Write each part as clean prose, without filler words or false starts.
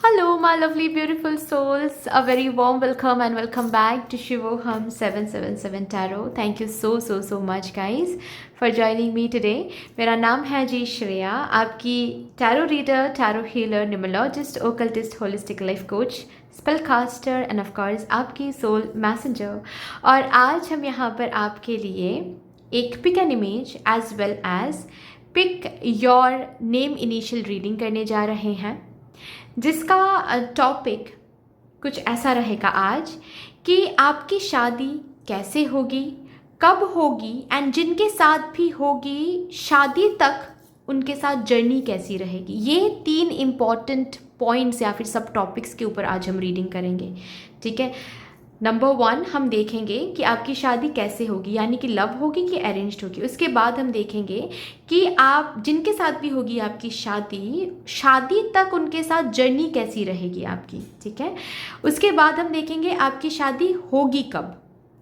Hello, my lovely, beautiful souls. A very warm welcome and welcome back to Shivoham 777 Tarot. Thank you so much, guys, for joining me today. मेरा नाम है जी श्रेया, आपकी tarot reader, tarot healer, numerologist, occultist, holistic life coach, spell caster and of course आपकी soul messenger. और आज हम यहाँ पर आपके लिए एक pick an image as well as pick your name initial reading करने जा रहे हैं, जिसका टॉपिक कुछ ऐसा रहेगा आज कि आपकी शादी कैसे होगी, कब होगी एंड जिनके साथ भी होगी शादी तक उनके साथ जर्नी कैसी रहेगी। ये 3 इम्पॉर्टेंट पॉइंट्स या फिर सब टॉपिक्स के ऊपर आज हम रीडिंग करेंगे। ठीक है, नंबर 1 हम देखेंगे कि आपकी शादी कैसे होगी, यानी कि लव होगी कि अरेंज्ड होगी। उसके बाद हम देखेंगे कि आप जिनके साथ भी होगी आपकी शादी तक उनके साथ जर्नी कैसी रहेगी आपकी। ठीक है, उसके बाद हम देखेंगे आपकी शादी होगी कब,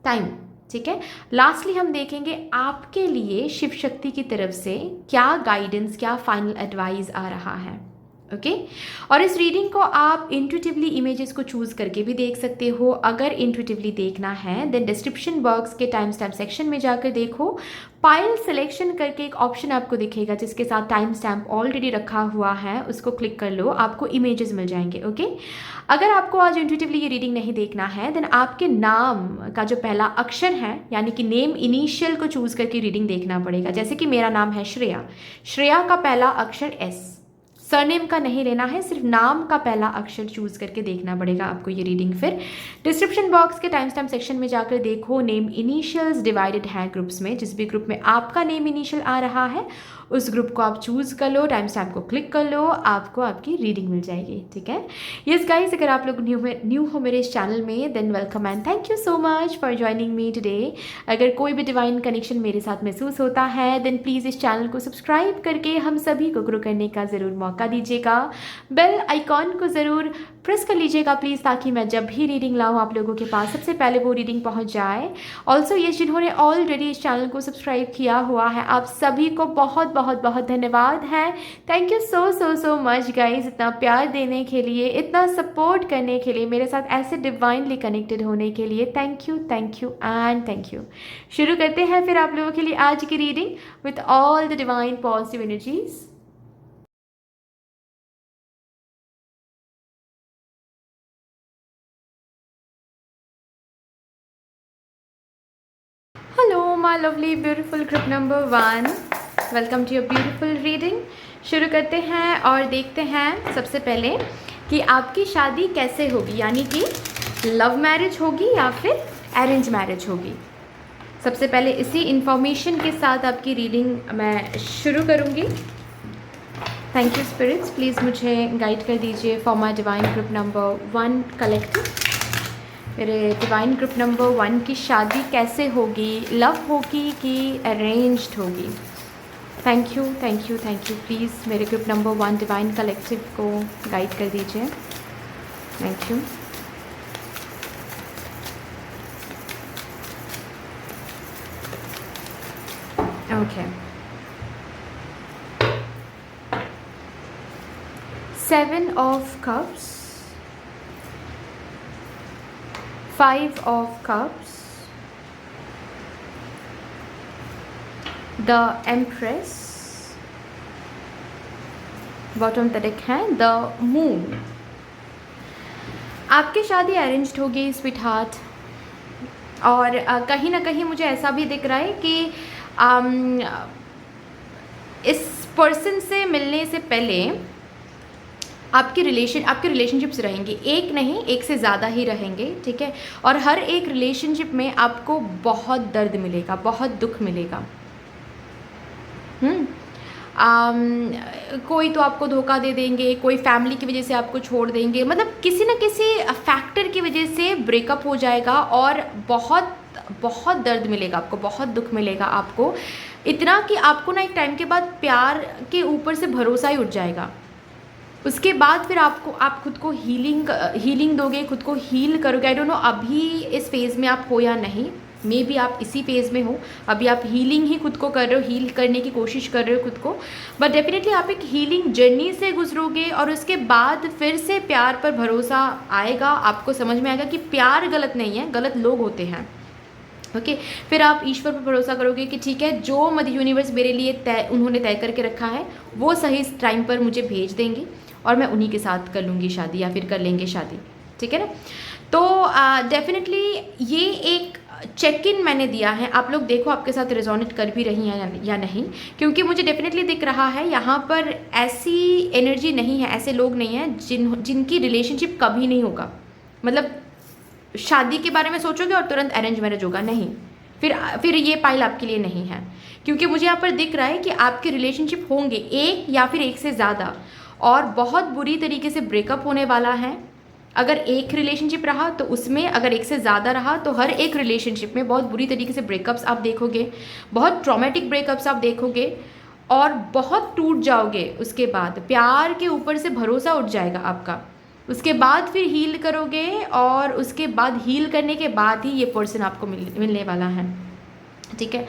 टाइम। ठीक है, लास्टली हम देखेंगे आपके लिए शिव शक्ति की तरफ से क्या गाइडेंस, क्या फाइनल एडवाइस आ रहा है। ओके और इस रीडिंग को आप इंट्यूटिवली इमेजेस को चूज़ करके भी देख सकते हो। अगर इंट्यूटिवली देखना है देन डिस्क्रिप्शन बॉक्स के टाइम स्टैम्प सेक्शन में जाकर देखो, पाइल सिलेक्शन करके एक ऑप्शन आपको दिखेगा जिसके साथ टाइम स्टैम्प ऑलरेडी रखा हुआ है, उसको क्लिक कर लो, आपको इमेजेस मिल जाएंगे। ओके अगर आपको आज इंट्यूटिवली ये रीडिंग नहीं देखना है देन आपके नाम का जो पहला अक्षर है यानी कि नेम इनिशियल को चूज़ करके रीडिंग देखना पड़ेगा। जैसे कि मेरा नाम है श्रेया, श्रेया का पहला अक्षर एस, सरनेम का नहीं लेना है, सिर्फ नाम का पहला अक्षर चूज करके देखना पड़ेगा आपको ये रीडिंग। फिर डिस्क्रिप्शन बॉक्स के टाइम स्टैम्प सेक्शन में जाकर देखो, नेम इनिशियल्स डिवाइडेड हैं ग्रुप्स में, जिस भी ग्रुप में आपका नेम इनिशियल आ रहा है उस ग्रुप को आप चूज़ कर लो, टाइम स्टैम्प को क्लिक कर लो, आपको आपकी रीडिंग मिल जाएगी। ठीक है, यस गाइस, अगर आप लोग न्यू हो मेरे इस चैनल में than welcome and thank you so much for joining me today. अगर कोई भी डिवाइन कनेक्शन मेरे साथ महसूस होता है देन प्लीज़ इस चैनल को सब्सक्राइब करके हम सभी को ग्रो करने का ज़रूर मौका दीजिएगा। बेल आइकॉन को ज़रूर प्रेस कर लीजिएगा प्लीज़, ताकि मैं जब भी रीडिंग लाऊं आप लोगों के पास सबसे पहले वो रीडिंग पहुंच जाए। ऑल्सो ये जिन्होंने ऑलरेडी इस चैनल को सब्सक्राइब किया हुआ है आप सभी को बहुत धन्यवाद है। Thank you so much guys, इतना प्यार देने के लिए, इतना सपोर्ट करने के लिए, मेरे साथ ऐसे डिवाइनली कनेक्टेड होने के लिए thank you and thank you. शुरू करते हैं फिर आप लोगों के लिए आज की reading with all the divine positive energies. Hello my lovely beautiful group number 1, welcome to your beautiful reading. शुरू करते हैं और देखते हैं सबसे पहले कि आपकी शादी कैसे होगी, यानी कि लव मैरिज होगी या फिर अरेंज मैरिज होगी। सबसे पहले इसी इंफॉर्मेशन के साथ आपकी रीडिंग मैं शुरू करूँगी। थैंक यू स्पिरिट्स, प्लीज़ मुझे गाइड कर दीजिए for my divine group number 1 collective. मेरे डिवाइन ग्रुप नंबर 1 की शादी कैसे होगी, लव होगी कि अरेंज्ड होगी। थैंक यू प्लीज़ मेरे ग्रुप नंबर 1 डिवाइन कलेक्टिव को गाइड कर दीजिए। Thank you. Okay, 7 of cups, 5 of cups, the Empress, bottom तक है द मून। आपकी शादी अरेंज्ड होगी स्वीट हार्ट, और कहीं ना कहीं मुझे ऐसा भी दिख रहा है कि इस पर्सन से मिलने से पहले आपके रिलेशनशिप्स रहेंगे, एक नहीं एक से ज़्यादा ही रहेंगे। ठीक है, और हर एक रिलेशनशिप में आपको बहुत दर्द मिलेगा, बहुत दुख मिलेगा। कोई तो आपको धोखा दे देंगे, कोई फैमिली की वजह से आपको छोड़ देंगे, मतलब किसी न किसी फैक्टर की वजह से ब्रेकअप हो जाएगा और बहुत दर्द मिलेगा आपको, बहुत दुख मिलेगा आपको, इतना कि आपको ना एक टाइम के बाद प्यार के ऊपर से भरोसा ही उठ जाएगा। उसके बाद फिर आप खुद को हीलिंग दोगे, खुद को हील करोगे। आई डोंट नो अभी इस फेज़ में आप हो या नहीं, मे बी आप इसी फेज़ में हो, अभी आप हीलिंग ही खुद को कर रहे हो, हील करने की कोशिश कर रहे हो खुद को, बट डेफिनेटली आप एक हीलिंग जर्नी से गुजरोगे और उसके बाद फिर से प्यार पर भरोसा आएगा। आपको समझ में आएगा कि प्यार गलत नहीं है, गलत लोग होते हैं। ओके फिर आप ईश्वर पर भरोसा करोगे कि ठीक है, जो मदर यूनिवर्स मेरे लिए उन्होंने तय करके रखा है वो सही टाइम पर मुझे भेज देंगे और मैं उन्हीं के साथ कर लूँगी शादी या फिर कर लेंगे शादी। ठीक है ना। तो डेफिनेटली ये एक चेक इन मैंने दिया है, आप लोग देखो आपके साथ रेजोनेट कर भी रही हैं या नहीं, क्योंकि मुझे डेफिनेटली दिख रहा है यहाँ पर ऐसी एनर्जी नहीं है, ऐसे लोग नहीं हैं जिनकी रिलेशनशिप कभी नहीं होगा। मतलब शादी के बारे में सोचोगे और तुरंत अरेंज मैरिज होगा, नहीं, फिर ये पाइल आपके लिए नहीं है, क्योंकि मुझे यहाँ पर दिख रहा है कि आपके रिलेशनशिप होंगे एक या फिर एक से ज़्यादा, और बहुत बुरी तरीके से ब्रेकअप होने वाला है। अगर एक रिलेशनशिप रहा तो उसमें, अगर एक से ज़्यादा रहा तो हर एक रिलेशनशिप में बहुत बुरी तरीके से ब्रेकअप्स आप देखोगे, बहुत ट्रॉमेटिक ब्रेकअप्स आप देखोगे और बहुत टूट जाओगे। उसके बाद प्यार के ऊपर से भरोसा उठ जाएगा आपका, उसके बाद फिर हील करोगे और उसके बाद हील करने के बाद ही ये पर्सन आपको मिलने वाला है। ठीक है।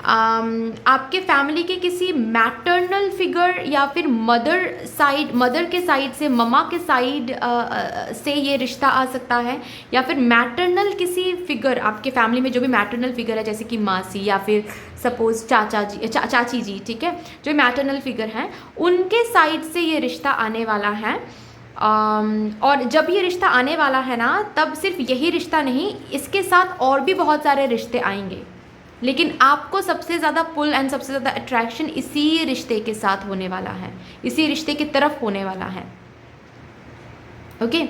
आपके फैमिली के किसी मैटरनल फिगर या फिर मदर के साइड से, ममा के साइड से ये रिश्ता आ सकता है, या फिर मैटरनल किसी फिगर आपके फैमिली में, जो भी मैटरनल फिगर है जैसे कि मासी या फिर सपोज चाची जी, ठीक है, जो मैटरनल फिगर हैं उनके साइड से ये रिश्ता आने वाला है। और जब ये रिश्ता आने वाला है ना, तब सिर्फ यही रिश्ता नहीं, इसके साथ और भी बहुत सारे रिश्ते आएंगे, लेकिन आपको सबसे ज़्यादा पुल एंड सबसे ज़्यादा अट्रैक्शन इसी रिश्ते के साथ होने वाला है, इसी रिश्ते की तरफ होने वाला है। ओके।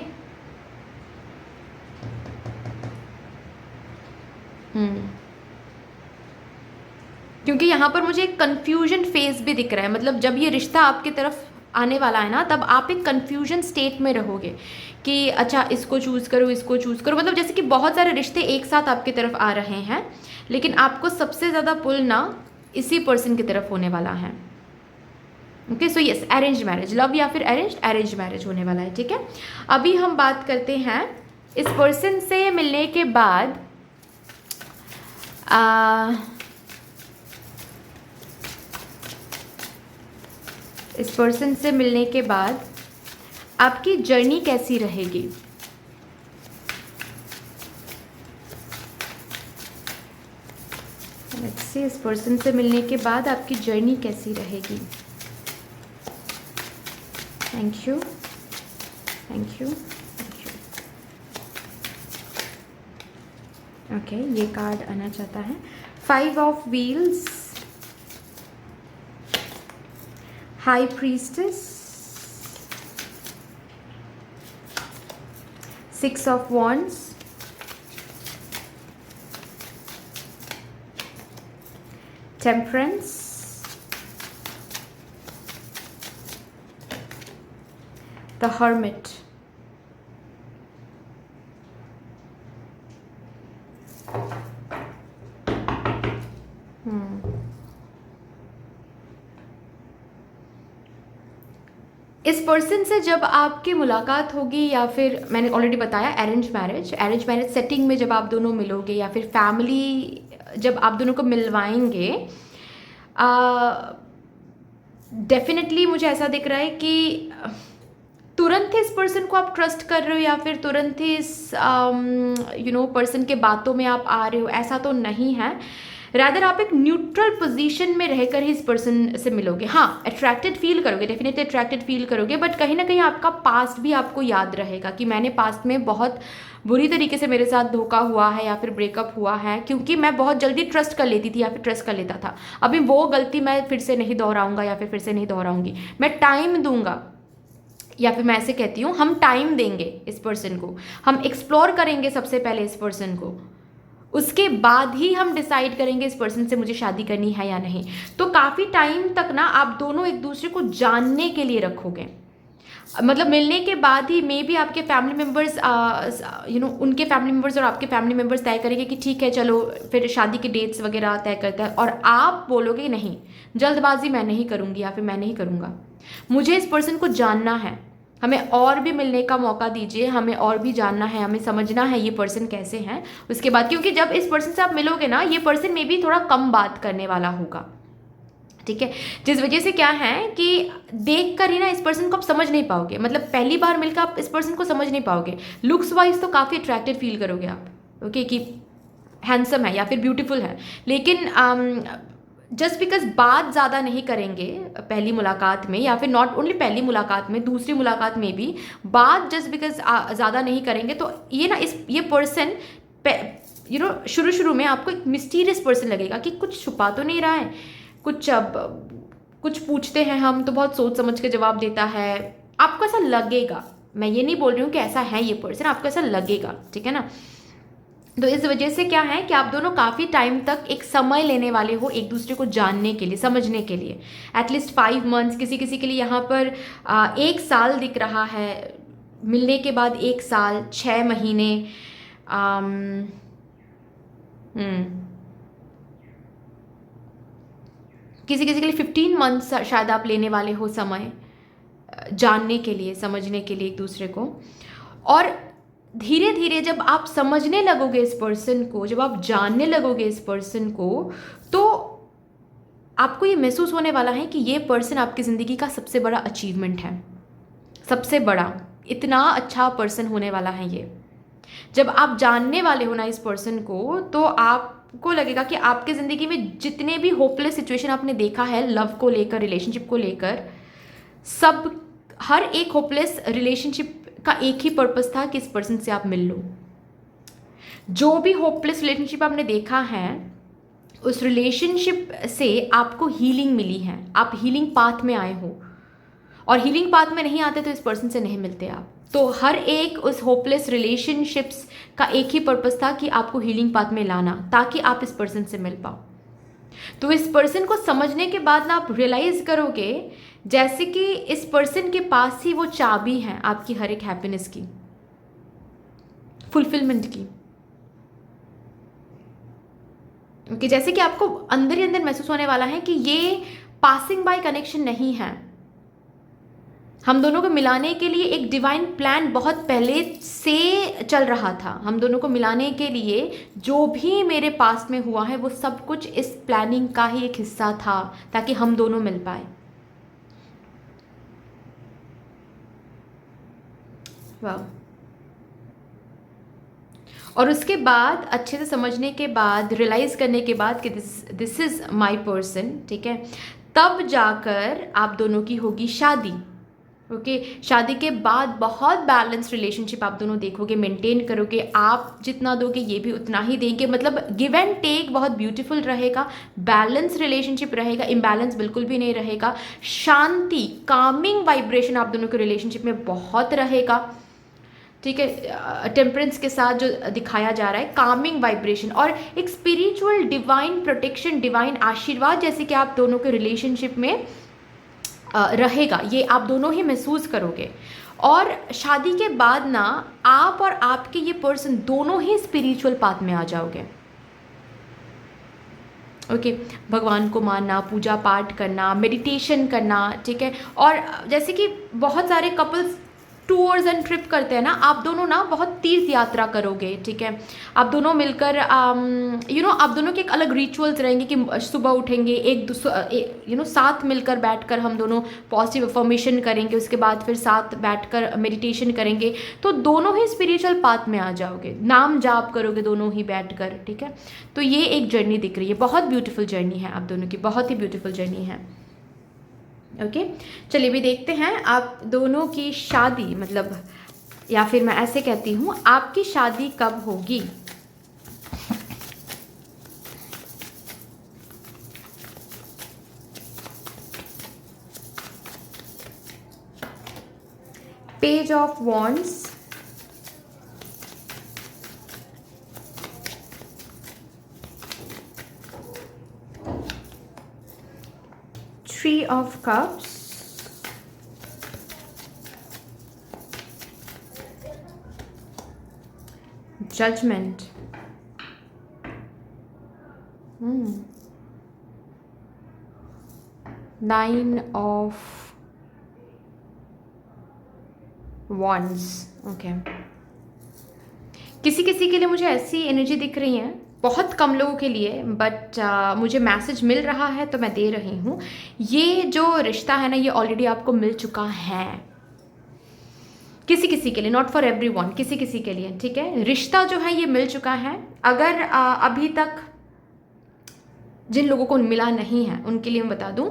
क्योंकि यहाँ पर मुझे एक कन्फ्यूजन फेज भी दिख रहा है, मतलब जब ये रिश्ता आपकी तरफ आने वाला है ना, तब आप एक कन्फ्यूजन स्टेट में रहोगे कि अच्छा इसको चूज़ करो, इसको चूज़ करो, मतलब जैसे कि बहुत सारे रिश्ते एक साथ आपकी तरफ आ रहे हैं, लेकिन आपको सबसे ज़्यादा पुल ना इसी पर्सन की तरफ होने वाला है। Okay, so yes, arrange marriage, love या फिर अरेंज मैरिज होने वाला है। ठीक है। अभी हम बात करते हैं इस पर्सन से मिलने के बाद इस पर्सन से मिलने के बाद आपकी जर्नी कैसी रहेगी। लेट्स सी, इस पर्सन से मिलने के बाद आपकी जर्नी कैसी रहेगी। Thank you, thank you, thank you. Okay, ये कार्ड आना चाहता है 5 of wheels, High Priestess, 6 of Wands, Temperance, the Hermit. इस पर्सन से जब आपकी मुलाकात होगी, या फिर मैंने ऑलरेडी बताया अरेंज मैरिज सेटिंग में जब आप दोनों मिलोगे, या फिर फैमिली जब आप दोनों को मिलवाएंगे, डेफिनेटली मुझे ऐसा दिख रहा है कि तुरंत ही इस पर्सन को आप ट्रस्ट कर रहे हो, या फिर तुरंत ही इस पर्सन के बातों में आप आ रहे हो, ऐसा तो नहीं है। रादर आप एक न्यूट्रल पोजीशन में रहकर ही इस पर्सन से मिलोगे। हाँ, अट्रैक्टेड फील करोगे, डेफिनेटली अट्रैक्टेड फील करोगे, बट कहीं ना कहीं आपका पास्ट भी आपको याद रहेगा कि मैंने पास्ट में बहुत बुरी तरीके से मेरे साथ धोखा हुआ है या फिर ब्रेकअप हुआ है, क्योंकि मैं बहुत जल्दी ट्रस्ट कर लेती थी या फिर ट्रस्ट कर लेता था। अभी वो गलती मैं फिर से नहीं दोहराऊंगा या फिर से नहीं दोहराऊंगी, मैं टाइम दूंगा, या फिर मैं ऐसे कहती हूँ हम टाइम देंगे इस पर्सन को, हम एक्सप्लोर करेंगे सबसे पहले इस पर्सन को, उसके बाद ही हम डिसाइड करेंगे इस पर्सन से मुझे शादी करनी है या नहीं। तो काफ़ी टाइम तक ना आप दोनों एक दूसरे को जानने के लिए रखोगे, मतलब मिलने के बाद ही मे बी आपके फैमिली मेम्बर्स उनके फैमिली मेम्बर्स और आपके फैमिली मेम्बर्स तय करेंगे कि ठीक है चलो फिर शादी के डेट्स वगैरह तय करता है, और आप बोलोगे नहीं, जल्दबाजी मैं नहीं करूँगी या फिर मैं नहीं करूँगा, मुझे इस पर्सन को जानना है, हमें और भी मिलने का मौका दीजिए, हमें और भी जानना है, हमें समझना है ये पर्सन कैसे हैं। उसके बाद क्योंकि जब इस पर्सन से आप मिलोगे ना, ये पर्सन में भी थोड़ा कम बात करने वाला होगा, ठीक है। जिस वजह से क्या है कि देख कर ही ना इस पर्सन को आप समझ नहीं पाओगे, मतलब पहली बार मिलकर आप इस पर्सन को समझ नहीं पाओगे। लुक्स वाइज तो काफ़ी अट्रैक्टिव फील करोगे आप, ओके, कि हैंडसम है या फिर ब्यूटीफुल है, लेकिन जस्ट बिकॉज बात ज़्यादा नहीं करेंगे पहली मुलाकात में, या फिर नॉट ओनली पहली मुलाकात में, दूसरी मुलाकात में भी बात जस्ट बिकॉज ज़्यादा नहीं करेंगे, तो ये ना ये पर्सन शुरू शुरू में आपको एक मिस्टीरियस पर्सन लगेगा कि कुछ छुपा तो नहीं रहा है, कुछ पूछते हैं हम तो बहुत सोच समझ के जवाब देता है, आपको ऐसा लगेगा। मैं ये नहीं बोल रही हूँ कि ऐसा है ये पर्सन, आपको ऐसा लगेगा, ठीक है ना। तो इस वजह से क्या है कि आप दोनों काफ़ी टाइम तक एक समय लेने वाले हो एक दूसरे को जानने के लिए, समझने के लिए। एटलीस्ट 5 मंथ्स, किसी किसी के लिए यहाँ पर 1 साल दिख रहा है, मिलने के बाद 1 साल, 6 महीने, किसी किसी के लिए 15 मंथ्स शायद आप लेने वाले हो समय, जानने के लिए, समझने के लिए एक दूसरे को। और धीरे धीरे जब आप समझने लगोगे इस पर्सन को, जब आप जानने लगोगे इस पर्सन को, तो आपको ये महसूस होने वाला है कि ये पर्सन आपकी ज़िंदगी का सबसे बड़ा अचीवमेंट है, सबसे बड़ा, इतना अच्छा पर्सन होने वाला है ये। जब आप जानने वाले हो ना इस पर्सन को, तो आपको लगेगा कि आपके ज़िंदगी में जितने भी होपलेस सिचुएशन आपने देखा है लव को लेकर, रिलेशनशिप को लेकर, सब, हर एक होपलेस रिलेशनशिप का एक ही पर्पस था कि इस पर्सन से आप मिल लो। जो भी होपलेस रिलेशनशिप आपने देखा है, उस रिलेशनशिप से आपको हीलिंग मिली है, आप हीलिंग पाथ में आए हो, और हीलिंग पाथ में नहीं आते तो इस पर्सन से नहीं मिलते आप। तो हर एक उस होपलेस रिलेशनशिप्स का एक ही पर्पस था कि आपको हीलिंग पाथ में लाना, ताकि आप इस पर्सन से मिल पाओ। तो इस पर्सन को समझने के बाद ना आप रियलाइज करोगे जैसे कि इस पर्सन के पास ही वो चाबी है आपकी हर एक हैप्पीनेस की, फुलफिलमेंट की, कि जैसे कि आपको अंदर ही अंदर महसूस होने वाला है कि ये पासिंग बाय कनेक्शन नहीं है, हम दोनों को मिलाने के लिए एक डिवाइन प्लान बहुत पहले से चल रहा था। हम दोनों को मिलाने के लिए जो भी मेरे पास में हुआ है वो सब कुछ इस प्लानिंग का ही एक हिस्सा था, ताकि हम दोनों मिल पाए। वाह। और उसके बाद अच्छे से समझने के बाद, रियलाइज़ करने के बाद कि दिस इज़ माई पर्सन, ठीक है, तब जाकर आप दोनों की होगी शादी। ओके, शादी के बाद बहुत बैलेंस रिलेशनशिप आप दोनों देखोगे, मेंटेन करोगे, आप जितना दोगे ये भी उतना ही देंगे, मतलब गिव एंड टेक बहुत ब्यूटीफुल रहेगा, बैलेंस रिलेशनशिप रहेगा, इम्बैलेंस बिल्कुल भी नहीं रहेगा, शांति, कामिंग वाइब्रेशन आप दोनों के रिलेशनशिप में बहुत रहेगा, ठीक है। टेम्परेंस के साथ जो दिखाया जा रहा है, कामिंग वाइब्रेशन, और एक स्पिरिचुअल डिवाइन प्रोटेक्शन, डिवाइन आशीर्वाद जैसे कि आप दोनों के रिलेशनशिप में रहेगा, ये आप दोनों ही महसूस करोगे। और शादी के बाद ना आप और आपके ये पर्सन दोनों ही स्पिरिचुअल पाथ में आ जाओगे। ओके, भगवान को मानना, पूजा पाठ करना, मेडिटेशन करना, ठीक है। और जैसे कि बहुत सारे कपल्स टूर्स एंड ट्रिप करते हैं ना, आप दोनों ना बहुत तीर्थ यात्रा करोगे, ठीक है। आप दोनों मिलकर आप दोनों के एक अलग रिचुअल्स रहेंगे कि सुबह उठेंगे एक दूसरे साथ मिलकर बैठकर हम दोनों पॉजिटिव अफर्मेशन करेंगे, उसके बाद फिर साथ बैठकर मेडिटेशन करेंगे, तो दोनों ही स्पिरिचुअल पाथ में आ जाओगे, नाम जाप करोगे दोनों ही बैठकर, ठीक है। तो ये एक जर्नी दिख रही है, बहुत ब्यूटीफुल जर्नी है आप दोनों की, बहुत ही ब्यूटीफुल जर्नी है। ओके, चलिए भी देखते हैं आप दोनों की शादी, मतलब, या फिर मैं ऐसे कहती हूँ, आपकी शादी कब होगी। Page of wands, Three of Cups, Judgment, Nine of wands, okay. किसी किसी के लिए मुझे ऐसी एनर्जी दिख रही है, बहुत कम लोगों के लिए, बट मुझे मैसेज मिल रहा है तो मैं दे रही हूँ। ये जो रिश्ता है ना, ये ऑलरेडी आपको मिल चुका है। किसी किसी के लिए, नॉट फॉर एवरीवन, किसी किसी के लिए, ठीक है। रिश्ता जो है ये मिल चुका है। अगर अभी तक जिन लोगों को मिला नहीं है उनके लिए मैं बता दूं,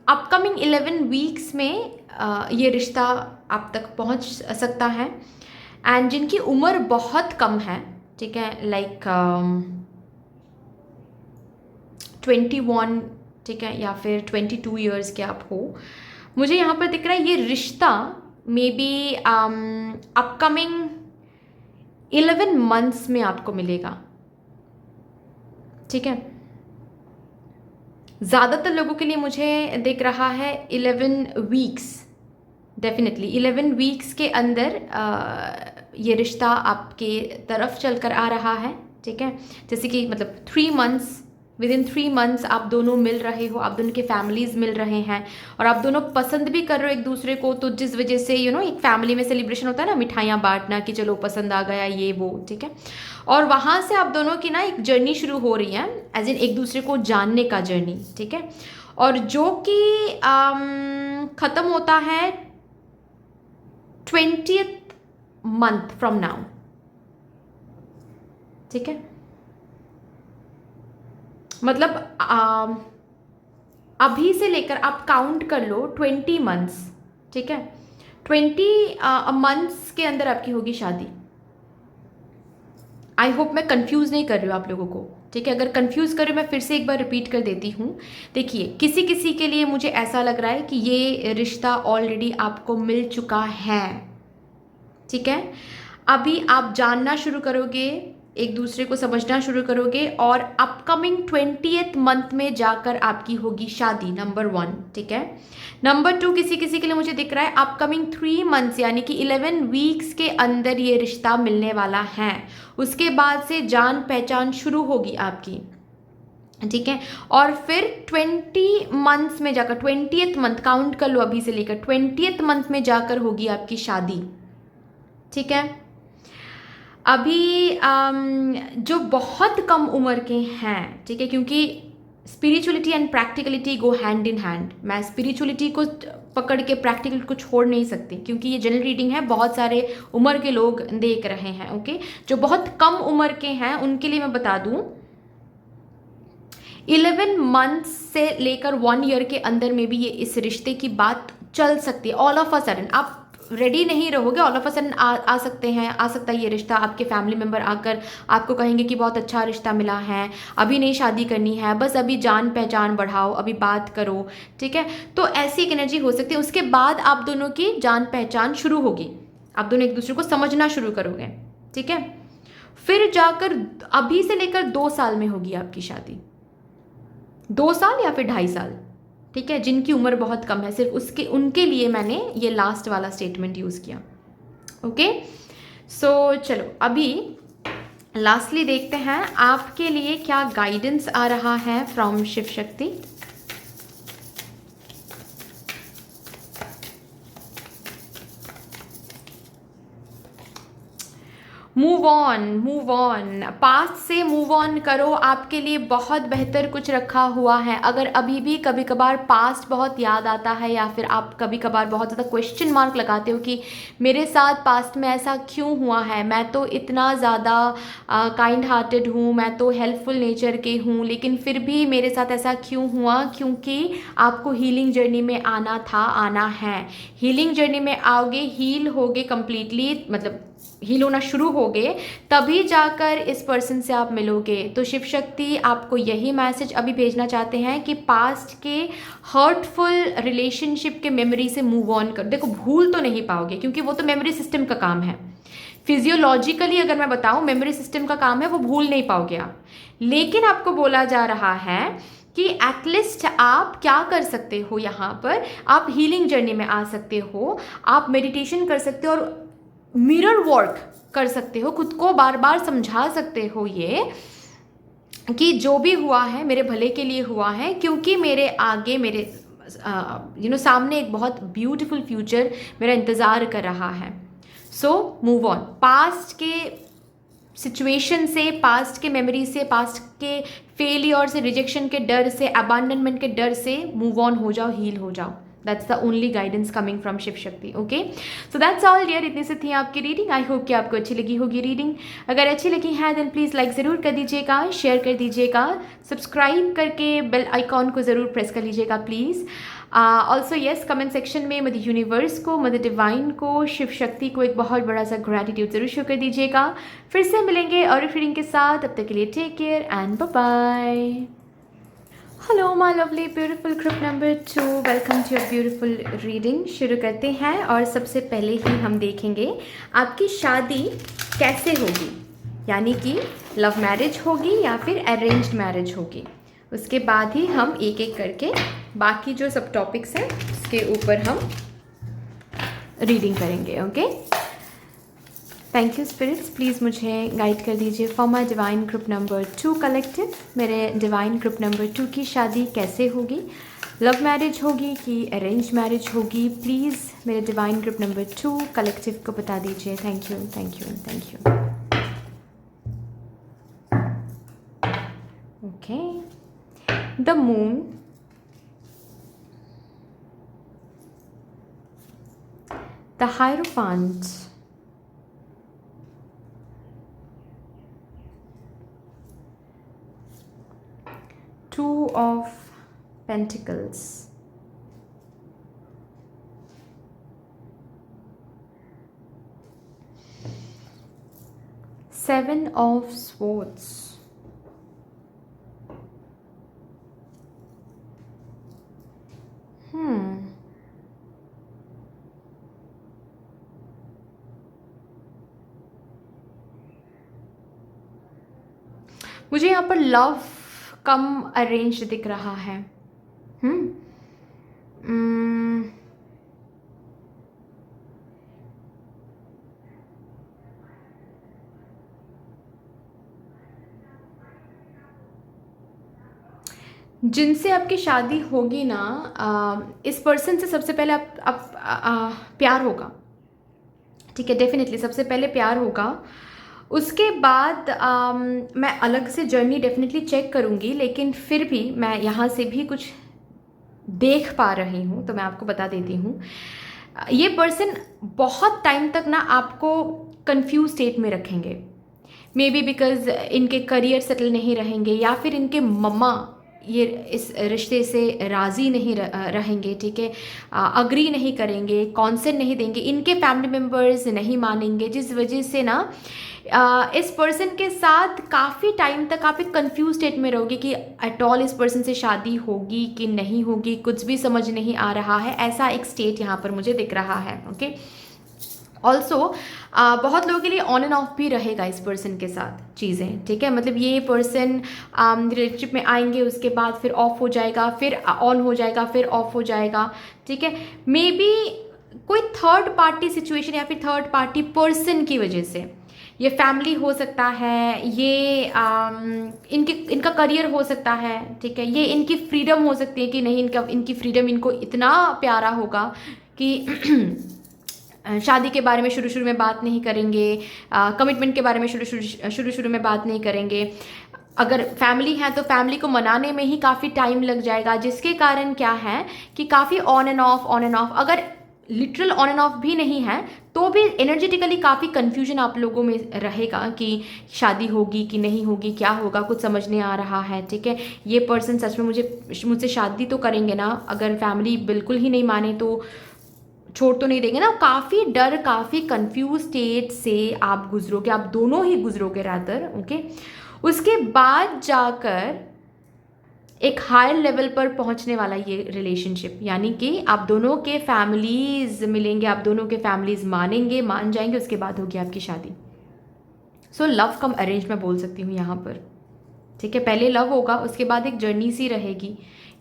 अपकमिंग 11 वीक्स में ये रिश्ता आप तक पहुंच सकता है। एंड जिनकी उम्र बहुत कम है, ठीक है, लाइक 21, ठीक है, या फिर 22 ईयर्स के आप हो, मुझे यहाँ पर दिख रहा है ये रिश्ता मे बी अपकमिंग 11 मंथ्स में आपको मिलेगा, ठीक है। ज़्यादातर लोगों के लिए मुझे दिख रहा है 11 वीक्स, डेफिनेटली 11 वीक्स के अंदर ये रिश्ता आपके तरफ चल कर आ रहा है, ठीक है। जैसे कि मतलब 3 मंथ्स, विद इन 3 मंथ्स आप दोनों मिल रहे हो, आप दोनों के फैमिलीज़ मिल रहे हैं और आप दोनों पसंद भी कर रहे हो एक दूसरे को। तो जिस वजह से एक फैमिली में सेलिब्रेशन होता है ना, मिठाइयाँ बांटना कि चलो पसंद आ गया ये वो, ठीक है। और वहाँ से आप दोनों की ना एक जर्नी शुरू हो रही है, एज इन एक दूसरे को जानने का जर्नी, ठीक है। और जो कि ख़त्म होता है 20th मंथ फ्रॉम नाउ, ठीक है। मतलब अभी से लेकर आप काउंट कर लो 20 मंथ्स, ठीक है। 20 मंथ्स के अंदर आपकी होगी शादी। आई होप मैं कंफ्यूज नहीं कर रही हूँ आप लोगों को, ठीक है। अगर कंफ्यूज कर रही हूँ मैं फिर से एक बार रिपीट कर देती हूँ। देखिए, किसी किसी के लिए मुझे ऐसा लग रहा है कि ये रिश्ता ऑलरेडी आपको मिल चुका है, ठीक है। अभी आप जानना शुरू करोगे, एक दूसरे को समझना शुरू करोगे और अपकमिंग 20th मंथ में जाकर आपकी होगी शादी, नंबर 1, ठीक है। नंबर 2, किसी किसी के लिए मुझे दिख रहा है अपकमिंग 3 मंथ्स यानी कि 11 वीक्स के अंदर ये रिश्ता मिलने वाला है। उसके बाद से जान पहचान शुरू होगी आपकी, ठीक है। और फिर 20 मंथ्स में जाकर, 20th मंथ काउंट कर लो अभी से लेकर 20th मंथ में जाकर होगी आपकी शादी, ठीक है। अभी जो बहुत कम उम्र के हैं, ठीक है, क्योंकि spirituality and practicality go hand in hand. मैं स्पिरिचुअलिटी को पकड़ के प्रैक्टिकल को छोड़ नहीं सकती, क्योंकि ये जनरल रीडिंग है, बहुत सारे उम्र के लोग देख रहे हैं, ओके। जो बहुत कम उम्र के हैं उनके लिए मैं बता दूं 11 मंथ्स से लेकर 1 ईयर के अंदर में भी ये इस रिश्ते की बात चल सकती है। ऑल ऑफ अ सडन आप रेडी नहीं रहोगे, ऑल ऑफ अ सडन आ सकता है ये रिश्ता। आपके फैमिली मेम्बर आकर आपको कहेंगे कि बहुत अच्छा रिश्ता मिला है, अभी नहीं शादी करनी है, बस अभी जान पहचान बढ़ाओ, अभी बात करो, ठीक है। तो ऐसी एक एनर्जी हो सकती है। उसके बाद आप दोनों की जान पहचान शुरू होगी, आप दोनों एक दूसरे को समझना शुरू करोगे, ठीक है। फिर जाकर अभी से लेकर 2 साल में होगी आपकी शादी, 2 साल या फिर 2.5 साल, ठीक है। जिनकी उम्र बहुत कम है, सिर्फ उनके लिए मैंने ये लास्ट वाला स्टेटमेंट यूज़ किया, ओके। सो चलो अभी लास्टली देखते हैं आपके लिए क्या गाइडेंस आ रहा है फ्रॉम शिव शक्ति। मूव ऑन, पास्ट से मूव ऑन करो। आपके लिए बहुत बेहतर कुछ रखा हुआ है। अगर अभी भी कभी कभार पास्ट बहुत याद आता है या फिर आप कभी कभार बहुत ज़्यादा क्वेश्चन मार्क लगाते हो कि मेरे साथ पास्ट में ऐसा क्यों हुआ है, मैं तो इतना ज़्यादा काइंड हार्टेड हूँ, मैं तो हेल्पफुल नेचर के हूँ, लेकिन फिर भी मेरे साथ ऐसा क्यों हुआ, क्योंकि आपको हीलिंग जर्नी में आना था, आना है। हीलिंग जर्नी में आओगे, हील होगे कंप्लीटली, मतलब हील होना शुरू हो गए, तभी जाकर इस पर्सन से आप मिलोगे। तो शिव शक्ति आपको यही मैसेज अभी भेजना चाहते हैं कि पास्ट के हर्टफुल रिलेशनशिप के मेमोरी से मूव ऑन कर। देखो, भूल तो नहीं पाओगे क्योंकि वो तो मेमोरी सिस्टम का काम है। फिजियोलॉजिकली अगर मैं बताऊं, मेमोरी सिस्टम का काम है, वो भूल नहीं पाओगे आप। लेकिन आपको बोला जा रहा है कि एटलीस्ट आप क्या कर सकते हो, यहाँ पर आप हीलिंग जर्नी में आ सकते हो, आप मेडिटेशन कर सकते हो और मिरर वर्क कर सकते हो, खुद को बार बार समझा सकते हो ये कि जो भी हुआ है मेरे भले के लिए हुआ है, क्योंकि मेरे आगे मेरे सामने एक बहुत ब्यूटीफुल फ्यूचर मेरा इंतज़ार कर रहा है. So move on. पास्ट के सिचुएशन से, पास्ट के मेमोरी से, पास्ट के फेलियर से, रिजेक्शन के डर से, अबैंडनमेंट के डर से मूव ऑन हो जाओ, हील हो जाओ. That's the only guidance coming from Shiv Shakti. Okay, so that's all dear. इतनी से थी आपकी रीडिंग. आई होप कि आपको अच्छी लगी होगी रीडिंग. अगर अच्छी लगी है देन प्लीज़ लाइक ज़रूर कर दीजिएगा, शेयर कर दीजिएगा, सब्सक्राइब करके बेल आइकॉन को ज़रूर प्रेस कर लीजिएगा please. Also yes, comment section में मदर यूनिवर्स को, मदर डिवाइन को, शिव शक्ति को एक बहुत बड़ा सा ग्रैटिट्यूड ज़रूर शो कर दीजिएगा. फिर से मिलेंगे और एक रीडिंग के साथ. तब तक के लिए take care and bye bye. Hello my lovely beautiful group number 2, welcome to your beautiful reading. शुरू करते हैं और सबसे पहले ही हम देखेंगे आपकी शादी कैसे होगी, यानी कि लव मैरिज होगी या फिर अरेंज्ड मैरिज होगी. उसके बाद ही हम एक एक करके बाकी जो सब टॉपिक्स हैं उसके ऊपर हम रीडिंग करेंगे. Okay, thank you spirits. Please मुझे गाइड कर दीजिए for my divine group number 2 collective. मेरे डिवाइन ग्रुप नंबर 2 की शादी कैसे होगी, लव मैरिज होगी कि अरेंज मैरिज होगी. प्लीज़ मेरे डिवाइन ग्रुप नंबर 2 कलेक्टिव को बता दीजिए. Thank you, thank you, thank you. Okay, the moon, the hierophant, Two of Pentacles, Seven of Swords, मुझे यहाँ पर लव कम अरेंज दिख रहा है. जिनसे आपकी शादी होगी ना, इस पर्सन से सबसे पहले प्यार होगा. ठीक है, डेफिनेटली सबसे पहले प्यार होगा. उसके बाद मैं अलग से जर्नी डेफिनेटली चेक करूँगी, लेकिन फिर भी मैं यहाँ से भी कुछ देख पा रही हूँ तो मैं आपको बता देती हूँ. ये पर्सन बहुत टाइम तक ना आपको कंफ्यूज स्टेट में रखेंगे. मे बी बिकॉज इनके करियर सेटल नहीं रहेंगे, या फिर इनके मम्मा ये इस रिश्ते से राज़ी नहीं रहेंगे. ठीक है, अग्री नहीं करेंगे, कॉन्सेंट नहीं देंगे, इनके फैमिली मेम्बर्स नहीं मानेंगे, जिस वजह से ना इस पर्सन के साथ काफ़ी टाइम तक आप एक कंफ्यूज स्टेट में रहोगे कि एट ऑल इस पर्सन से शादी होगी कि नहीं होगी, कुछ भी समझ नहीं आ रहा है. ऐसा एक स्टेट यहाँ पर मुझे दिख रहा है. ओके, ऑल्सो बहुत लोगों के लिए ऑन एंड ऑफ भी रहेगा इस पर्सन के साथ चीज़ें. ठीक है, मतलब ये पर्सन रिलेशनशिप में आएंगे, उसके बाद फिर ऑफ हो जाएगा, फिर ऑन हो जाएगा, फिर ऑफ हो जाएगा. ठीक है, मे बी कोई थर्ड पार्टी सिचुएशन या फिर थर्ड पार्टी पर्सन की वजह से, ये फैमिली हो सकता है, ये इनका करियर हो सकता है. ठीक है, ये इनकी फ्रीडम हो सकती है कि नहीं, इनकी फ्रीडम इनको इतना प्यारा होगा कि शादी के बारे में शुरू में बात नहीं करेंगे, कमिटमेंट के बारे में शुरू में बात नहीं करेंगे. अगर फैमिली है तो फैमिली को मनाने में ही काफ़ी टाइम लग जाएगा, जिसके कारण क्या है कि काफ़ी ऑन एंड ऑफ. अगर लिटरल ऑन एंड ऑफ भी नहीं है तो भी एनर्जेटिकली काफ़ी कन्फ्यूजन आप लोगों में रहेगा कि शादी होगी कि नहीं होगी, क्या होगा, कुछ समझ नहीं आ रहा है. ठीक है, ये पर्सन सच में मुझसे शादी तो करेंगे ना, अगर फैमिली बिल्कुल ही नहीं माने तो छोड़ तो नहीं देंगे ना. काफ़ी डर, काफ़ी कंफ्यूज स्टेट से आप गुजरोगे, आप दोनों ही गुजरोगे रादर. ओके, उसके बाद जाकर एक हायर लेवल पर पहुंचने वाला ये रिलेशनशिप, यानी कि आप दोनों के फैमिलीज मिलेंगे, आप दोनों के फैमिलीज मान जाएंगे, उसके बाद होगी आपकी शादी. सो लव कम अरेंज मैं बोल सकती हूँ यहाँ पर. ठीक है, पहले लव होगा, उसके बाद एक जर्नी सी रहेगी.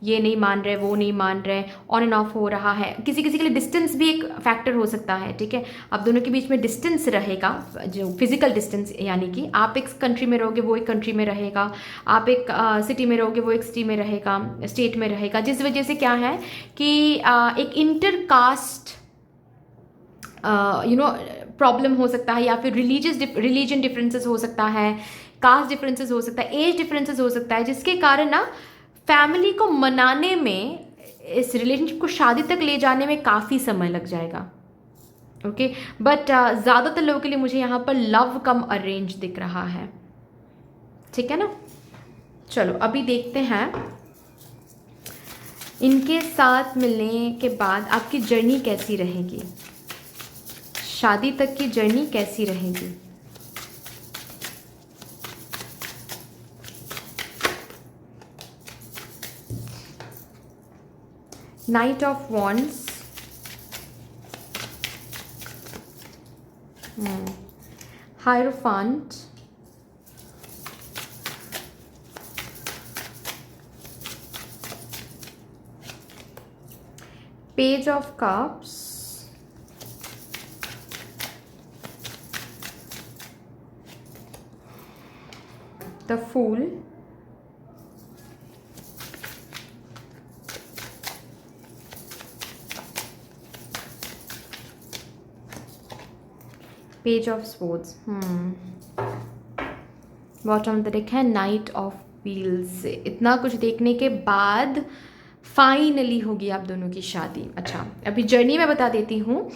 ये नहीं मान रहे, वो नहीं मान रहे, ऑन एंड ऑफ हो रहा है। किसी किसी के लिए डिस्टेंस भी एक फैक्टर हो सकता है, ठीक है। आप दोनों के बीच में डिस्टेंस रहेगा, जो फिजिकल डिस्टेंस, यानी कि आप एक कंट्री में रहोगे, वो एक कंट्री में रहेगा, आप एक सिटी में रहोगे, वो एक सिटी में रहेगा, स्टेट में रहेगा, जिस वजह से क्या है कि एक इंटर कास्ट प्रॉब्लम हो सकता है, या फिर रिलीजन डिफरेंसेस हो सकता है, कास्ट डिफरेंसेस हो सकता है, एज डिफरेंसेस हो सकता है, जिसके कारण ना फैमिली को मनाने में, इस रिलेशनशिप को शादी तक ले जाने में काफ़ी समय लग जाएगा। ओके, बट ज़्यादातर लोगों के लिए मुझे यहाँ पर लव कम अरेंज दिख रहा है, ठीक है ना। चलो अभी देखते हैं इनके साथ मिलने के बाद आपकी जर्नी कैसी रहेगी, शादी तक की जर्नी कैसी रहेगी। Knight of wands, hierophant, page of cups, the fool, page of sports, bottom of the deck है नाइट ऑफ व्हील्स। इतना कुछ देखने के बाद फाइनली होगी आप दोनों की शादी। अच्छा, अभी जर्नी में बता देती हूँ।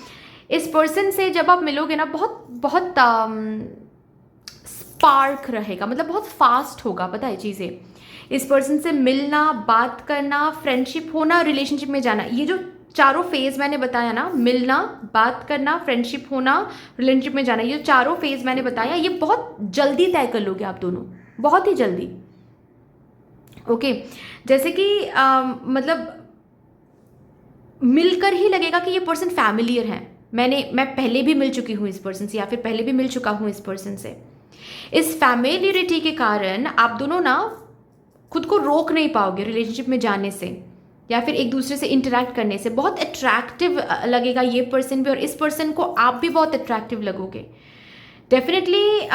इस पर्सन से जब आप मिलोगे ना, बहुत बहुत स्पार्क रहेगा, मतलब बहुत फास्ट होगा, पता है चीज़ें। इस पर्सन से मिलना, बात करना, फ्रेंडशिप होना, रिलेशनशिप में जाना, ये जो चारों फेज मैंने बताया ना, मिलना, बात करना, फ्रेंडशिप होना, रिलेशनशिप में जाना, ये चारों फेज मैंने बताया, ये बहुत जल्दी तय कर लोगे आप दोनों, बहुत ही जल्दी। ओके, जैसे कि मतलब मिलकर ही लगेगा कि ये पर्सन फैमिलियर है। मैं पहले भी मिल चुकी हूँ इस पर्सन से, या फिर पहले भी मिल चुका हूँ इस पर्सन से। इस फैमिलियरिटी के कारण आप दोनों ना खुद को रोक नहीं पाओगे रिलेशनशिप में जाने से, या फिर एक दूसरे से इंटरेक्ट करने से। बहुत अट्रैक्टिव लगेगा ये पर्सन भी, और इस पर्सन को आप भी बहुत अट्रैक्टिव लगोगे। डेफिनेटली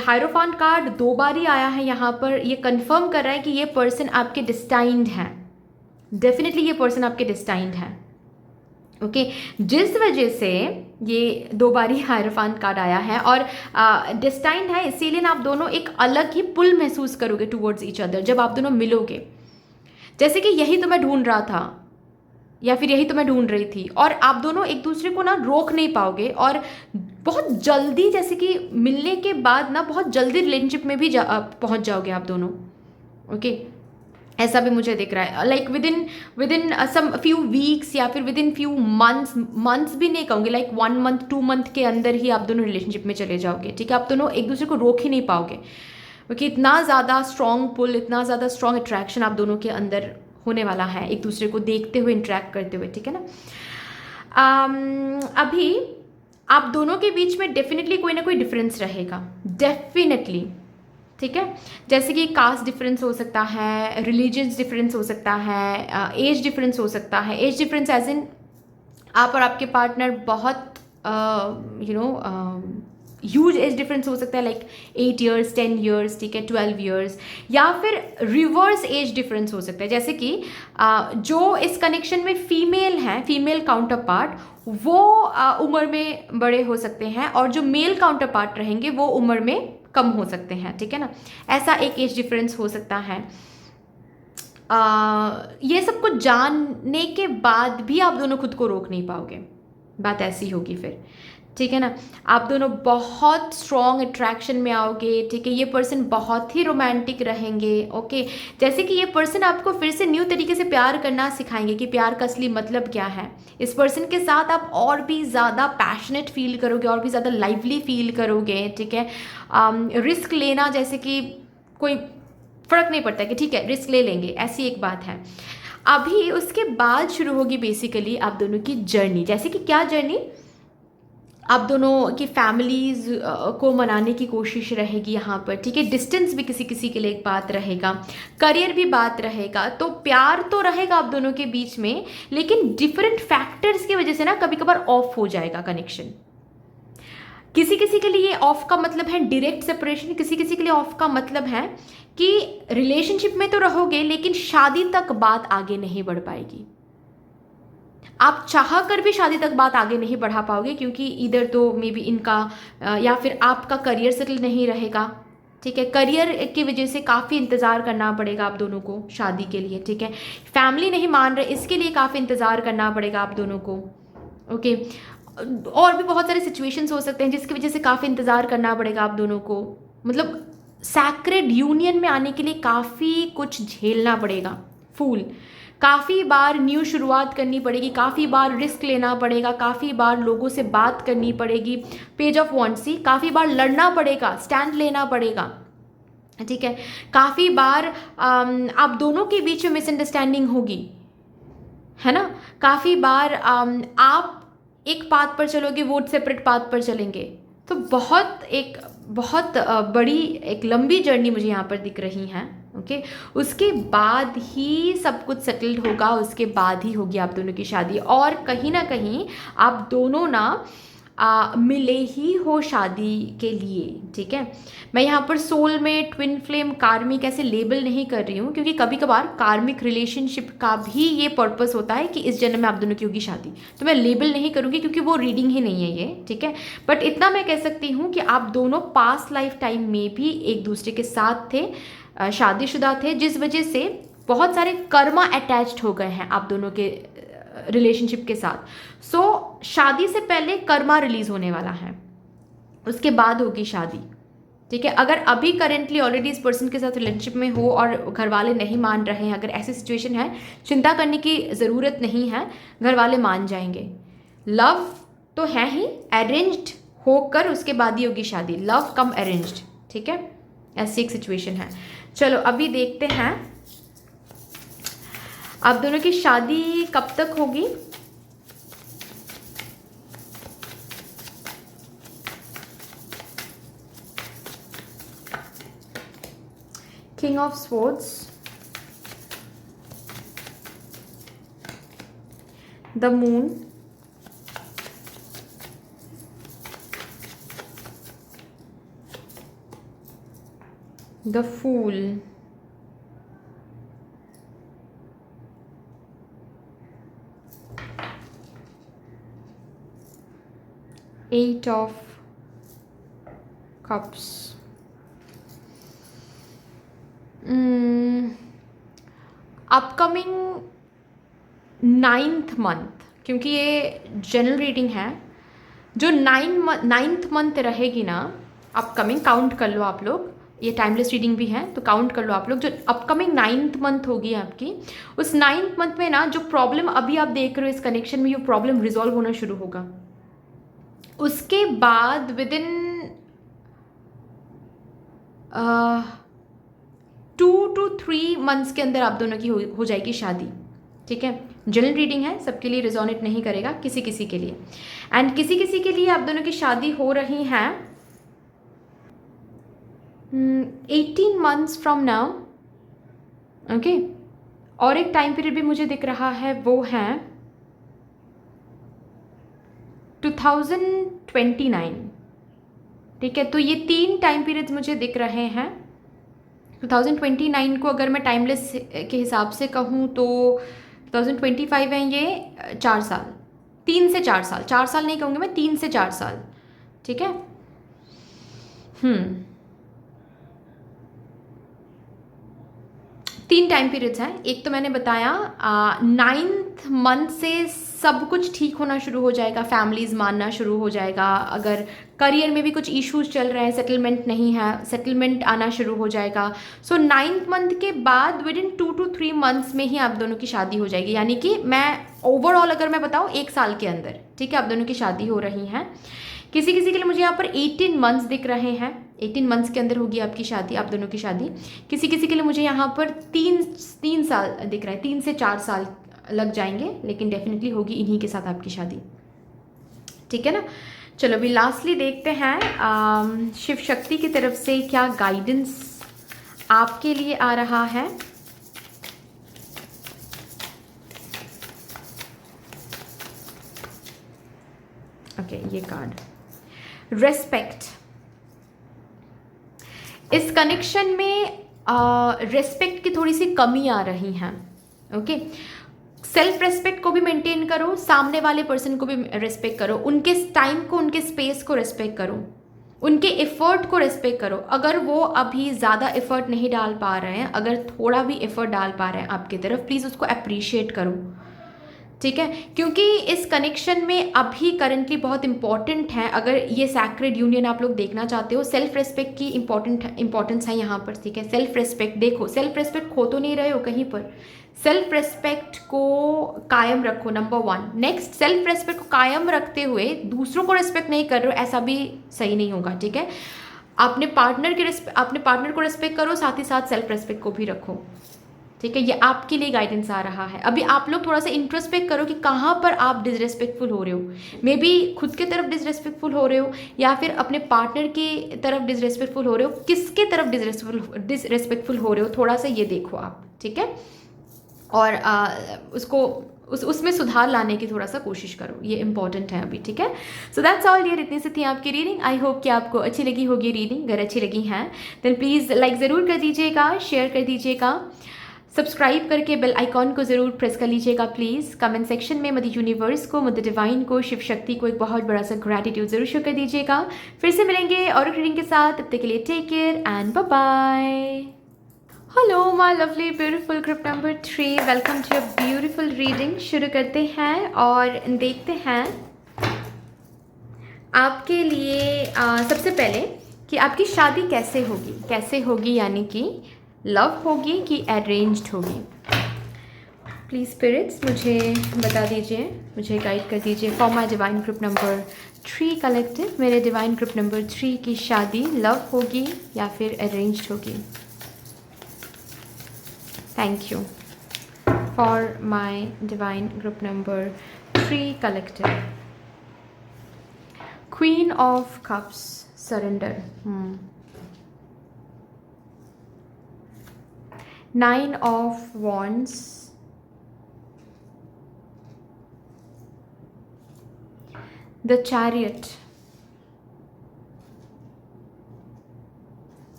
हायरोफांट कार्ड 2 बार ही आया है यहाँ पर, ये कंफर्म कर रहा है कि ये पर्सन आपके डिस्टाइंड है। डेफिनेटली ये पर्सन आपके डिस्टाइंड है। ओके, जिस वजह से ये 2 बार ही हायरोफांट कार्ड आया है, और डिस्टाइंड है, इसीलिए ना आप दोनों एक अलग ही पुल महसूस करोगे टुवर्ड्स ईच अदर जब आप दोनों मिलोगे। जैसे कि यही तो मैं ढूंढ रहा था, या फिर यही तो मैं ढूंढ रही थी, और आप दोनों एक दूसरे को ना रोक नहीं पाओगे, और बहुत जल्दी, जैसे कि मिलने के बाद ना बहुत जल्दी रिलेशनशिप में भी पहुंच जाओगे आप दोनों। ओके, ऐसा भी मुझे दिख रहा है, like within some few weeks, या फिर विद इन फ्यू मंथ्स भी नहीं कहूँगी, लाइक 1 मंथ 2 मंथ के अंदर ही आप दोनों रिलेशनशिप में चले जाओगे, ठीक है। आप दोनों एक दूसरे को रोक ही नहीं पाओगे, क्योंकि इतना ज़्यादा स्ट्रॉन्ग पुल, इतना ज़्यादा स्ट्रॉन्ग अट्रैक्शन आप दोनों के अंदर होने वाला है, एक दूसरे को देखते हुए, इंटरेक्ट करते हुए, ठीक है ना। अभी आप दोनों के बीच में डेफिनेटली कोई ना कोई डिफरेंस रहेगा, डेफिनेटली, ठीक है। जैसे कि कास्ट डिफरेंस हो सकता है, रिलीजियस डिफरेंस हो सकता है, एज डिफरेंस हो सकता है। एज डिफरेंस एज इन आप और आपके पार्टनर बहुत ह्यूज एज डिफरेंस हो सकता है, लाइक 8 years 10 years, ठीक है, 12 years, या फिर रिवर्स एज डिफरेंस हो सकता है। जैसे कि जो इस कनेक्शन में फीमेल हैं, फीमेल काउंटर पार्ट, वो उम्र में बड़े हो सकते हैं, और जो मेल काउंटर पार्ट रहेंगे वो उम्र में कम हो सकते हैं, ठीक है ना। ऐसा एक एज डिफरेंस हो सकता है। ये सब कुछ जानने के बाद भी आप दोनों खुद को रोक नहीं पाओगे, बात ऐसी होगी फिर, ठीक है ना। आप दोनों बहुत स्ट्रॉन्ग अट्रैक्शन में आओगे, ठीक है। ये पर्सन बहुत ही रोमांटिक रहेंगे, ओके। जैसे कि ये पर्सन आपको फिर से न्यू तरीके से प्यार करना सिखाएंगे कि प्यार का असली मतलब क्या है। इस पर्सन के साथ आप और भी ज़्यादा पैशनेट फील करोगे, और भी ज़्यादा लाइवली फील करोगे, ठीक है। रिस्क लेना, जैसे कि कोई फ़र्क नहीं पड़ता कि ठीक है रिस्क ले लेंगे, ऐसी एक बात है। अभी उसके बाद शुरू होगी बेसिकली आप दोनों की जर्नी। जैसे कि क्या जर्नी, आप दोनों की फैमिलीज को मनाने की कोशिश रहेगी यहाँ पर, ठीक है। डिस्टेंस भी किसी किसी के लिए एक बात रहेगा, करियर भी बात रहेगा। तो प्यार तो रहेगा आप दोनों के बीच में, लेकिन डिफरेंट फैक्टर्स की वजह से ना कभी कभार ऑफ हो जाएगा कनेक्शन। किसी किसी के लिए ऑफ का मतलब है डायरेक्ट सेपरेशन, किसी किसी के लिए ऑफ का मतलब है कि रिलेशनशिप में तो रहोगे लेकिन शादी तक बात आगे नहीं बढ़ पाएगी। आप चाह कर भी शादी तक बात आगे नहीं बढ़ा पाओगे, क्योंकि इधर तो मे बी इनका या फिर आपका करियर सेटल नहीं रहेगा, ठीक है। करियर की वजह से काफ़ी इंतज़ार करना पड़ेगा आप दोनों को शादी के लिए, ठीक है। फैमिली नहीं मान रहे, इसके लिए काफ़ी इंतज़ार करना पड़ेगा आप दोनों को, ओके। और भी बहुत सारे सिचुएशंस हो सकते हैं जिसकी वजह से काफ़ी इंतज़ार करना पड़ेगा आप दोनों को। मतलब सैक्रेड यूनियन में आने के लिए काफ़ी कुछ झेलना पड़ेगा। फूल, काफ़ी बार न्यू शुरुआत करनी पड़ेगी, काफ़ी बार रिस्क लेना पड़ेगा, काफ़ी बार लोगों से बात करनी पड़ेगी। पेज ऑफ वॉन्ड्स, सी काफ़ी बार लड़ना पड़ेगा, स्टैंड लेना पड़ेगा, ठीक है। काफ़ी बार आप दोनों के बीच में मिसअंडरस्टैंडिंग होगी, है ना। काफ़ी बार आप एक पाथ पर चलोगे, वो सेपरेट पाथ पर चलेंगे। तो बहुत बड़ी एक लंबी जर्नी मुझे यहाँ पर दिख रही है, ओके। उसके बाद ही सब कुछ सेटल्ड होगा, उसके बाद ही होगी आप दोनों की शादी। और कहीं ना कहीं आप दोनों ना मिले ही हो शादी के लिए, ठीक है। मैं यहाँ पर सोलमेट, ट्विन फ्लेम, कार्मिक ऐसे लेबल नहीं कर रही हूँ, क्योंकि कभी कभार कार्मिक रिलेशनशिप का भी ये पर्पस होता है कि इस जन्म में आप दोनों की होगी शादी। तो मैं लेबल नहीं करूँगी क्योंकि वो रीडिंग ही नहीं है ये, ठीक है। बट इतना मैं कह सकती हूँ कि आप दोनों पास्ट लाइफ टाइम में भी एक दूसरे के साथ थे, शादीशुदा थे, जिस वजह से बहुत सारे कर्मा अटैच्ड हो गए हैं आप दोनों के रिलेशनशिप के साथ। सो शादी से पहले कर्मा रिलीज होने वाला है, उसके बाद होगी शादी, ठीक है। अगर अभी करेंटली ऑलरेडी इस पर्सन के साथ रिलेशनशिप में हो और घर वाले नहीं मान रहे हैं, अगर ऐसी सिचुएशन है, चिंता करने की ज़रूरत नहीं है, घर वाले मान जाएंगे। लव तो है ही, अरेंज्ड होकर उसके बाद ही होगी शादी, लव कम अरेंज्ड, ठीक है। ऐसी एक सिचुएशन है। चलो अभी देखते हैं आप दोनों की शादी कब तक होगी। King of swords, the moon, the fool, eight of cups. Upcoming 9th month, क्योंकि ये जनरल रीडिंग है, जो 9th मंथ रहेगी ना अपकमिंग, काउंट कर लो आप लोग, ये टाइमलेस रीडिंग भी है तो काउंट कर लो आप लोग। जो अपकमिंग 9th मंथ होगी आपकी, उस 9th मंथ में ना जो प्रॉब्लम अभी आप देख रहे हो इस कनेक्शन में, ये प्रॉब्लम रिजॉल्व होना शुरू होगा। उसके बाद विद इन 2 to 3 मंथ्स के अंदर आप दोनों की हो जाएगी शादी, ठीक है। जनरल रीडिंग है, सबके लिए रिजोनेट नहीं करेगा, किसी किसी के लिए। एंड किसी किसी के लिए आप दोनों की शादी हो रही है 18 मंथ्स फ्रॉम नाउ, ओके। और एक टाइम पीरियड भी मुझे दिख रहा है, वो है 2029, ठीक है। तो ये 3 टाइम पीरियड्स मुझे दिख रहे हैं। 2029 को अगर मैं टाइमलेस के हिसाब से कहूँ तो 2025 है, ये 4 साल, 3 से 4 साल, 4 साल नहीं कहूँगी मैं, 3 से 4 साल, ठीक है। 3 टाइम पीरियड्स हैं। एक तो मैंने बताया 9th मंथ से सब कुछ ठीक होना शुरू हो जाएगा, फैमिलीज मानना शुरू हो जाएगा। अगर करियर में भी कुछ इश्यूज चल रहे हैं, सेटलमेंट नहीं है, सेटलमेंट आना शुरू हो जाएगा। सो 9th मंथ के बाद विद इन 2 to 3 मंथ्स में ही आप दोनों की शादी हो जाएगी। यानी कि मैं ओवरऑल अगर मैं बताऊँ 1 साल के अंदर, ठीक है, आप दोनों की शादी हो रही हैं। किसी किसी के लिए मुझे यहाँ पर 18 मंथ्स दिख रहे हैं, 18 मंथ्स के अंदर होगी आपकी शादी, आप दोनों की शादी। किसी किसी के लिए मुझे यहाँ पर 3 साल दिख रहा है, 3 से 4 साल लग जाएंगे, लेकिन डेफिनेटली होगी इन्हीं के साथ आपकी शादी, ठीक है ना। चलो अभी लास्टली देखते हैं शिव शक्ति की तरफ से क्या गाइडेंस आपके लिए आ रहा है। ओके, ये कार्ड रेस्पेक्ट। इस कनेक्शन में रेस्पेक्ट की थोड़ी सी कमी आ रही है। ओके, सेल्फ रेस्पेक्ट को भी मेंटेन करो, सामने वाले पर्सन को भी रेस्पेक्ट करो, उनके टाइम को, उनके स्पेस को रेस्पेक्ट करो, उनके एफर्ट को रेस्पेक्ट करो। अगर वो अभी ज़्यादा एफर्ट नहीं डाल पा रहे हैं, अगर थोड़ा भी एफर्ट डाल पा रहे हैं आपकी तरफ, प्लीज़ उसको अप्रिशिएट करो, ठीक है। क्योंकि इस कनेक्शन में अभी करंटली बहुत इंपॉर्टेंट है, अगर ये सैक्रेड यूनियन आप लोग देखना चाहते हो, सेल्फ रेस्पेक्ट की इंपॉर्टेंस है यहाँ पर, ठीक है। सेल्फ रेस्पेक्ट देखो, सेल्फ रेस्पेक्ट खो तो नहीं रहे हो कहीं पर, सेल्फ रेस्पेक्ट को कायम रखो, नंबर 1। नेक्स्ट, सेल्फ रेस्पेक्ट को कायम रखते हुए दूसरों को रेस्पेक्ट नहीं कर रहे हो, ऐसा भी सही नहीं होगा, ठीक है। अपने पार्टनर को रेस्पेक्ट करो, साथ ही साथ सेल्फ रेस्पेक्ट को भी रखो, ठीक है। ये आपके लिए गाइडेंस आ रहा है। अभी आप लोग थोड़ा सा इंट्रोस्पेक्ट करो कि कहाँ पर आप डिसरेस्पेक्टफुल हो रहे हो। मे बी खुद के तरफ डिसरेस्पेक्टफुल हो रहे हो, या फिर अपने पार्टनर की तरफ डिसरेस्पेक्टफुल हो रहे हो, किसके तरफ डिसरेस्पेक्टफुल हो रहे हो, थोड़ा सा ये देखो आप, ठीक है। और उसमें सुधार लाने की थोड़ा सा कोशिश करो, ये इंपॉर्टेंट है अभी, ठीक है। सो दैट्स ऑल डियर, इतनी सी थी आपकी रीडिंग। आई होप कि आपको अच्छी लगी होगी रीडिंग। अगर अच्छी लगी हैं देन प्लीज़ लाइक ज़रूर कर दीजिएगा, शेयर कर दीजिएगा, सब्सक्राइब करके बेल आइकॉन को ज़रूर प्रेस कर लीजिएगा प्लीज़। कमेंट सेक्शन में मदर यूनिवर्स को, मदर डिवाइन को, शिव शक्ति को एक बहुत बड़ा सा ग्रैटिट्यूड ज़रूर शो कर दीजिएगा। फिर से मिलेंगे और रीडिंग के साथ, तब तक के लिए take care and bye bye. Hello my lovely beautiful group number 3, welcome to your beautiful reading. शुरू करते हैं और देखते हैं आपके लिए सबसे पहले कि आपकी शादी कैसे होगी, यानी कि लव होगी कि अरेंज्ड होगी। प्लीज़ स्पिरिट्स मुझे बता दीजिए, मुझे गाइड कर दीजिए for my divine group number 3 collective. मेरे डिवाइन ग्रुप नंबर 3 की शादी लव होगी या फिर अरेंज्ड होगी। Thank you for my divine group number 3 collective. Queen of cups, surrender. 9 of Wands, the Chariot,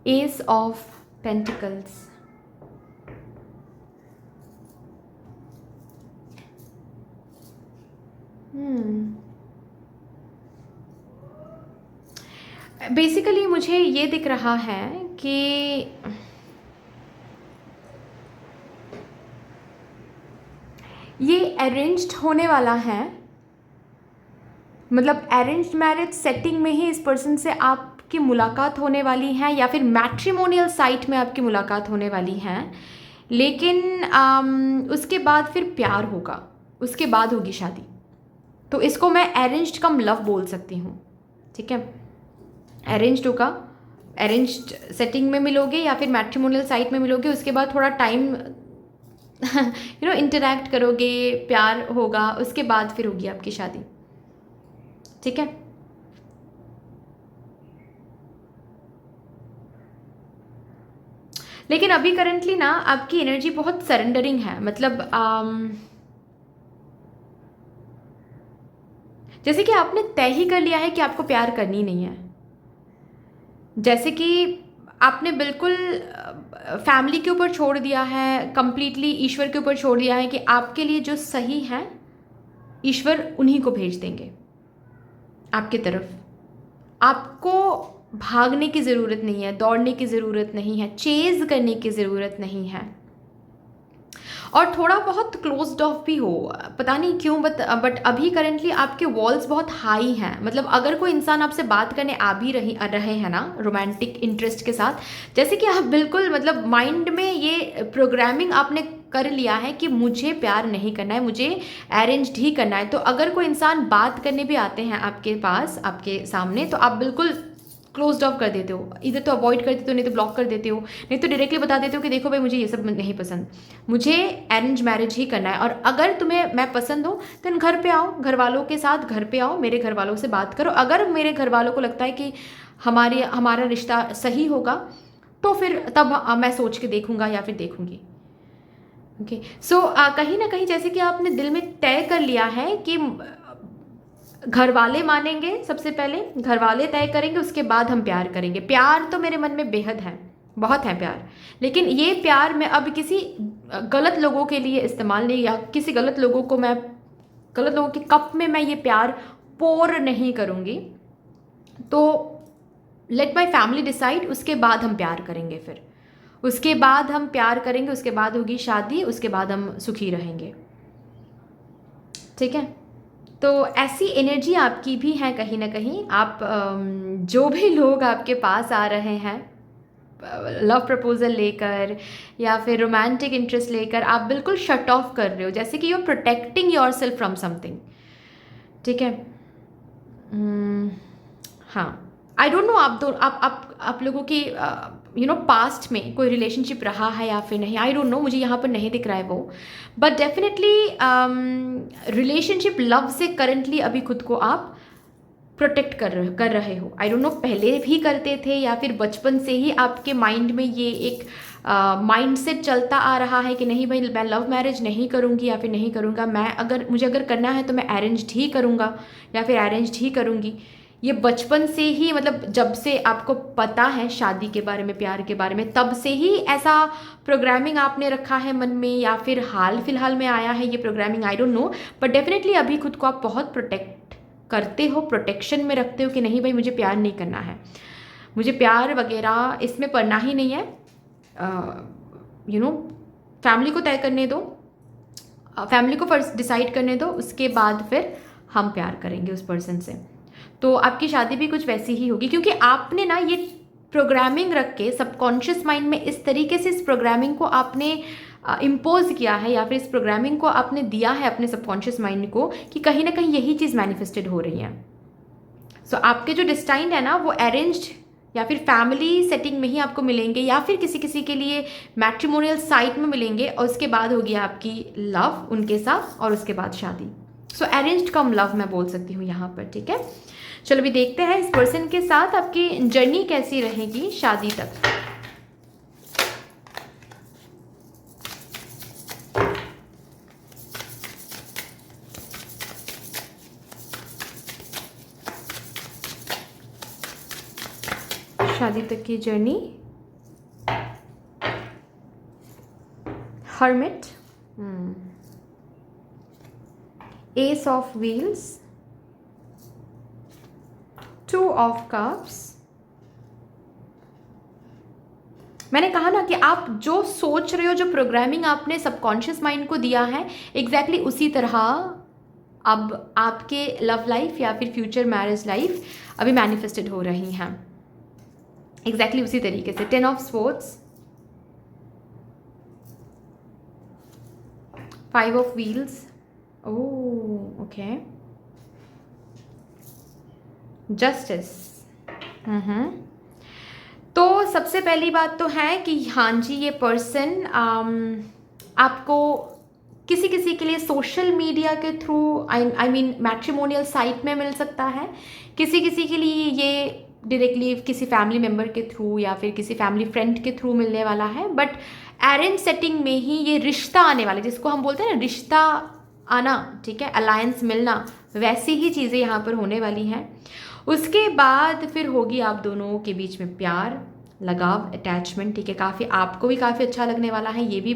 Ace of Pentacles, basically मुझे ये दिख रहा है कि ये अरेंज्ड होने वाला है, मतलब अरेंज्ड मैरिज सेटिंग में ही इस पर्सन से आपकी मुलाकात होने वाली है, या फिर मैट्रिमोनियल साइट में आपकी मुलाकात होने वाली है। लेकिन उसके बाद फिर प्यार होगा, उसके बाद होगी शादी। तो इसको मैं अरेंज्ड कम लव बोल सकती हूँ, ठीक है। अरेंज्ड होगा, अरेंज्ड सेटिंग में मिलोगे या फिर मैट्रिमोनियल साइट में मिलोगे, उसके बाद थोड़ा टाइम इंटरैक्ट करोगे, प्यार होगा, उसके बाद फिर होगी आपकी शादी, ठीक है। लेकिन अभी करंटली ना आपकी एनर्जी बहुत सरेंडरिंग है, मतलब जैसे कि आपने तय ही कर लिया है कि आपको प्यार करनी नहीं है, जैसे कि आपने बिल्कुल फैमिली के ऊपर छोड़ दिया है, कंप्लीटली ईश्वर के ऊपर छोड़ दिया है कि आपके लिए जो सही है ईश्वर उन्हीं को भेज देंगे आपकी तरफ। आपको भागने की ज़रूरत नहीं है, दौड़ने की ज़रूरत नहीं है, चेज़ करने की ज़रूरत नहीं है। और थोड़ा बहुत क्लोज्ड ऑफ भी हो, पता नहीं क्यों, बट अभी करंटली आपके वॉल्स बहुत हाई हैं। मतलब अगर कोई इंसान आपसे बात करने आ भी रहे हैं ना रोमांटिक इंटरेस्ट के साथ, जैसे कि आप बिल्कुल मतलब माइंड में ये प्रोग्रामिंग आपने कर लिया है कि मुझे प्यार नहीं करना है, मुझे अरेंज्ड ही करना है। तो अगर कोई इंसान बात करने भी आते हैं आपके पास, आपके सामने, तो आप बिल्कुल क्लोज्ड ऑफ कर देते हो, इधर तो अवॉइड कर देते हो, नहीं तो ब्लॉक कर देते हो, नहीं तो डायरेक्टली बता देते हो कि देखो भाई मुझे ये सब नहीं पसंद, मुझे अरेंज मैरिज ही करना है। और अगर तुम्हें मैं पसंद हूँ तो घर पे आओ, घर वालों के साथ घर पे आओ, मेरे घर वालों से बात करो। अगर मेरे घर वालों को लगता है कि हमारा रिश्ता सही होगा तो फिर तब मैं सोच के देखूंगा या फिर देखूंगी। ओके सो कहीं ना कहीं जैसे कि आपने दिल में तय कर लिया है कि घर वाले मानेंगे, सबसे पहले घर वाले तय करेंगे, उसके बाद हम प्यार करेंगे। प्यार तो मेरे मन में बेहद है, बहुत है प्यार, लेकिन ये प्यार मैं अब किसी गलत लोगों के लिए इस्तेमाल नहीं, या किसी गलत लोगों के कप में मैं ये प्यार पोर नहीं करूँगी। तो लेट माई फैमिली डिसाइड, उसके बाद हम प्यार करेंगे। फिर उसके बाद हम प्यार करेंगे, उसके बाद होगी शादी, उसके बाद हम सुखी रहेंगे। ठीक है, तो ऐसी एनर्जी आपकी भी है कहीं ना कहीं। आप जो भी लोग आपके पास आ रहे हैं लव प्रपोजल लेकर या फिर रोमांटिक इंटरेस्ट लेकर, आप बिल्कुल शट ऑफ कर रहे हो, जैसे कि you are protecting yourself from something. ठीक है, हाँ, आई डोंट नो आप लोगों की पास्ट में कोई रिलेशनशिप रहा है या फिर नहीं, आई डोंट नो, मुझे यहाँ पर नहीं दिख रहा है वो। बट डेफिनेटली रिलेशनशिप लव से करंटली अभी खुद को आप प्रोटेक्ट कर रहे हो। आई डोंट नो पहले भी करते थे या फिर बचपन से ही आपके माइंड में ये एक माइंड सेट चलता आ रहा है कि नहीं भाई मैं लव मैरिज नहीं करूँगी या फिर नहीं करूँगा, मुझे अगर करना है तो मैं अरेंज्ड ही करूँगा या फिर अरेंज्ड ही करूँगी। ये बचपन से ही, मतलब जब से आपको पता है शादी के बारे में, प्यार के बारे में, तब से ही ऐसा प्रोग्रामिंग आपने रखा है मन में, या फिर हाल फिलहाल में आया है ये programming, I don't know. But definitely अभी खुद को आप बहुत प्रोटेक्ट करते हो, प्रोटेक्शन में रखते हो कि नहीं भाई मुझे प्यार नहीं करना है, मुझे प्यार वगैरह इसमें पढ़ना ही नहीं है। फैमिली को तय करने दो, फैमिली को फर्स्ट डिसाइड करने दो, उसके बाद फिर हम प्यार करेंगे उस पर्सन से। तो आपकी शादी भी कुछ वैसी ही होगी, क्योंकि आपने ना ये प्रोग्रामिंग रख के सबकॉन्शियस माइंड में इस तरीके से इस प्रोग्रामिंग को आपने इम्पोज किया है, या फिर इस प्रोग्रामिंग को आपने दिया है अपने सबकॉन्शियस माइंड को कि कहीं ना कहीं यही चीज़ मैनिफेस्टेड हो रही है। सो आपके जो डिस्टाइंड है ना वो अरेंज्ड या फिर फैमिली सेटिंग में ही आपको मिलेंगे, या फिर किसी किसी के लिए मैट्रिमोनियल साइट में मिलेंगे, और उसके बाद होगी आपकी लव उनके साथ, और उसके बाद शादी। सो अरेंज्ड कम लव मैं बोल सकती हूँ यहाँ पर। ठीक है, चलो अभी देखते हैं इस पर्सन के साथ आपकी जर्नी कैसी रहेगी शादी तक। शादी तक की journey. Hermit, S of wheels, 2 of cups. मैंने कहा ना कि आप जो सोच रहे हो, जो प्रोग्रामिंग आपने सबकॉन्शियस माइंड को दिया है, एग्जैक्टली उसी तरह अब आपके लव लाइफ या फिर फ्यूचर मैरिज लाइफ अभी मैनिफेस्टेड हो रही हैं, एग्जैक्टली उसी तरीके से। 10 of swords, 5 of wheels, oh okay, justice. तो सबसे पहली बात तो है कि हाँ जी, ये पर्सन आपको किसी किसी के लिए सोशल मीडिया के through, I mean matrimonial site में मिल सकता है, किसी किसी के लिए ये डायरेक्टली किसी फैमिली मेम्बर के थ्रू या फिर किसी फैमिली फ्रेंड के थ्रू मिलने वाला है। बट अरेंज सेटिंग में ही ये रिश्ता आने वाला, जिसको हम बोलते हैं ना रिश्ता आना, ठीक है, अलायंस मिलना, वैसी ही चीज़ें यहाँ पर होने वाली हैं। उसके बाद फिर होगी आप दोनों के बीच में प्यार, लगाव, अटैचमेंट। ठीक है, काफ़ी आपको भी काफ़ी अच्छा लगने वाला है। ये भी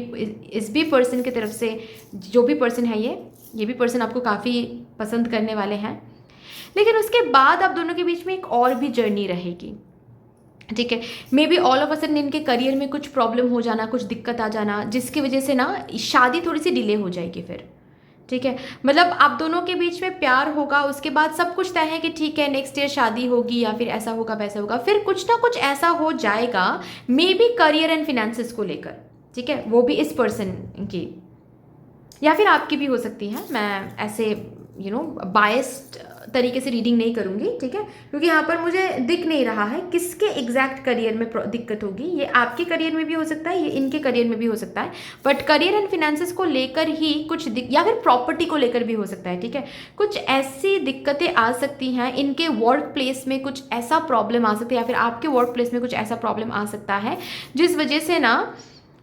इस भी पर्सन की तरफ से, जो भी पर्सन है ये भी पर्सन आपको काफ़ी पसंद करने वाले हैं। लेकिन उसके बाद आप दोनों के बीच में एक और भी जर्नी रहेगी। ठीक है, may be all of a sudden इनके करियर में कुछ प्रॉब्लम हो जाना, कुछ दिक्कत आ जाना, जिसकी वजह से ना शादी थोड़ी सी डिले हो जाएगी फिर। ठीक है, मतलब आप दोनों के बीच में प्यार होगा, उसके बाद सब कुछ तय है कि ठीक है नेक्स्ट ईयर शादी होगी या फिर ऐसा होगा वैसा होगा, फिर कुछ ना कुछ ऐसा हो जाएगा, may be career and finances को लेकर। ठीक है, वो भी इस पर्सन की या फिर आपकी भी हो सकती है। मैं ऐसे बायस्ड तरीके से रीडिंग नहीं करूँगी, ठीक है, क्योंकि यहाँ पर मुझे दिख नहीं रहा है किसके एग्जैक्ट करियर में दिक्कत होगी। ये आपके करियर में भी हो सकता है, ये इनके करियर में भी हो सकता है, बट करियर एंड फिनेंसेस को लेकर ही कुछ या फिर प्रॉपर्टी को लेकर भी हो सकता है, ठीक है। कुछ ऐसी दिक्कतें आ सकती हैं, इनके वर्क प्लेस में कुछ ऐसा प्रॉब्लम आ सकता है, या फिर आपके वर्क प्लेस में कुछ ऐसा प्रॉब्लम आ सकता है जिस वजह से ना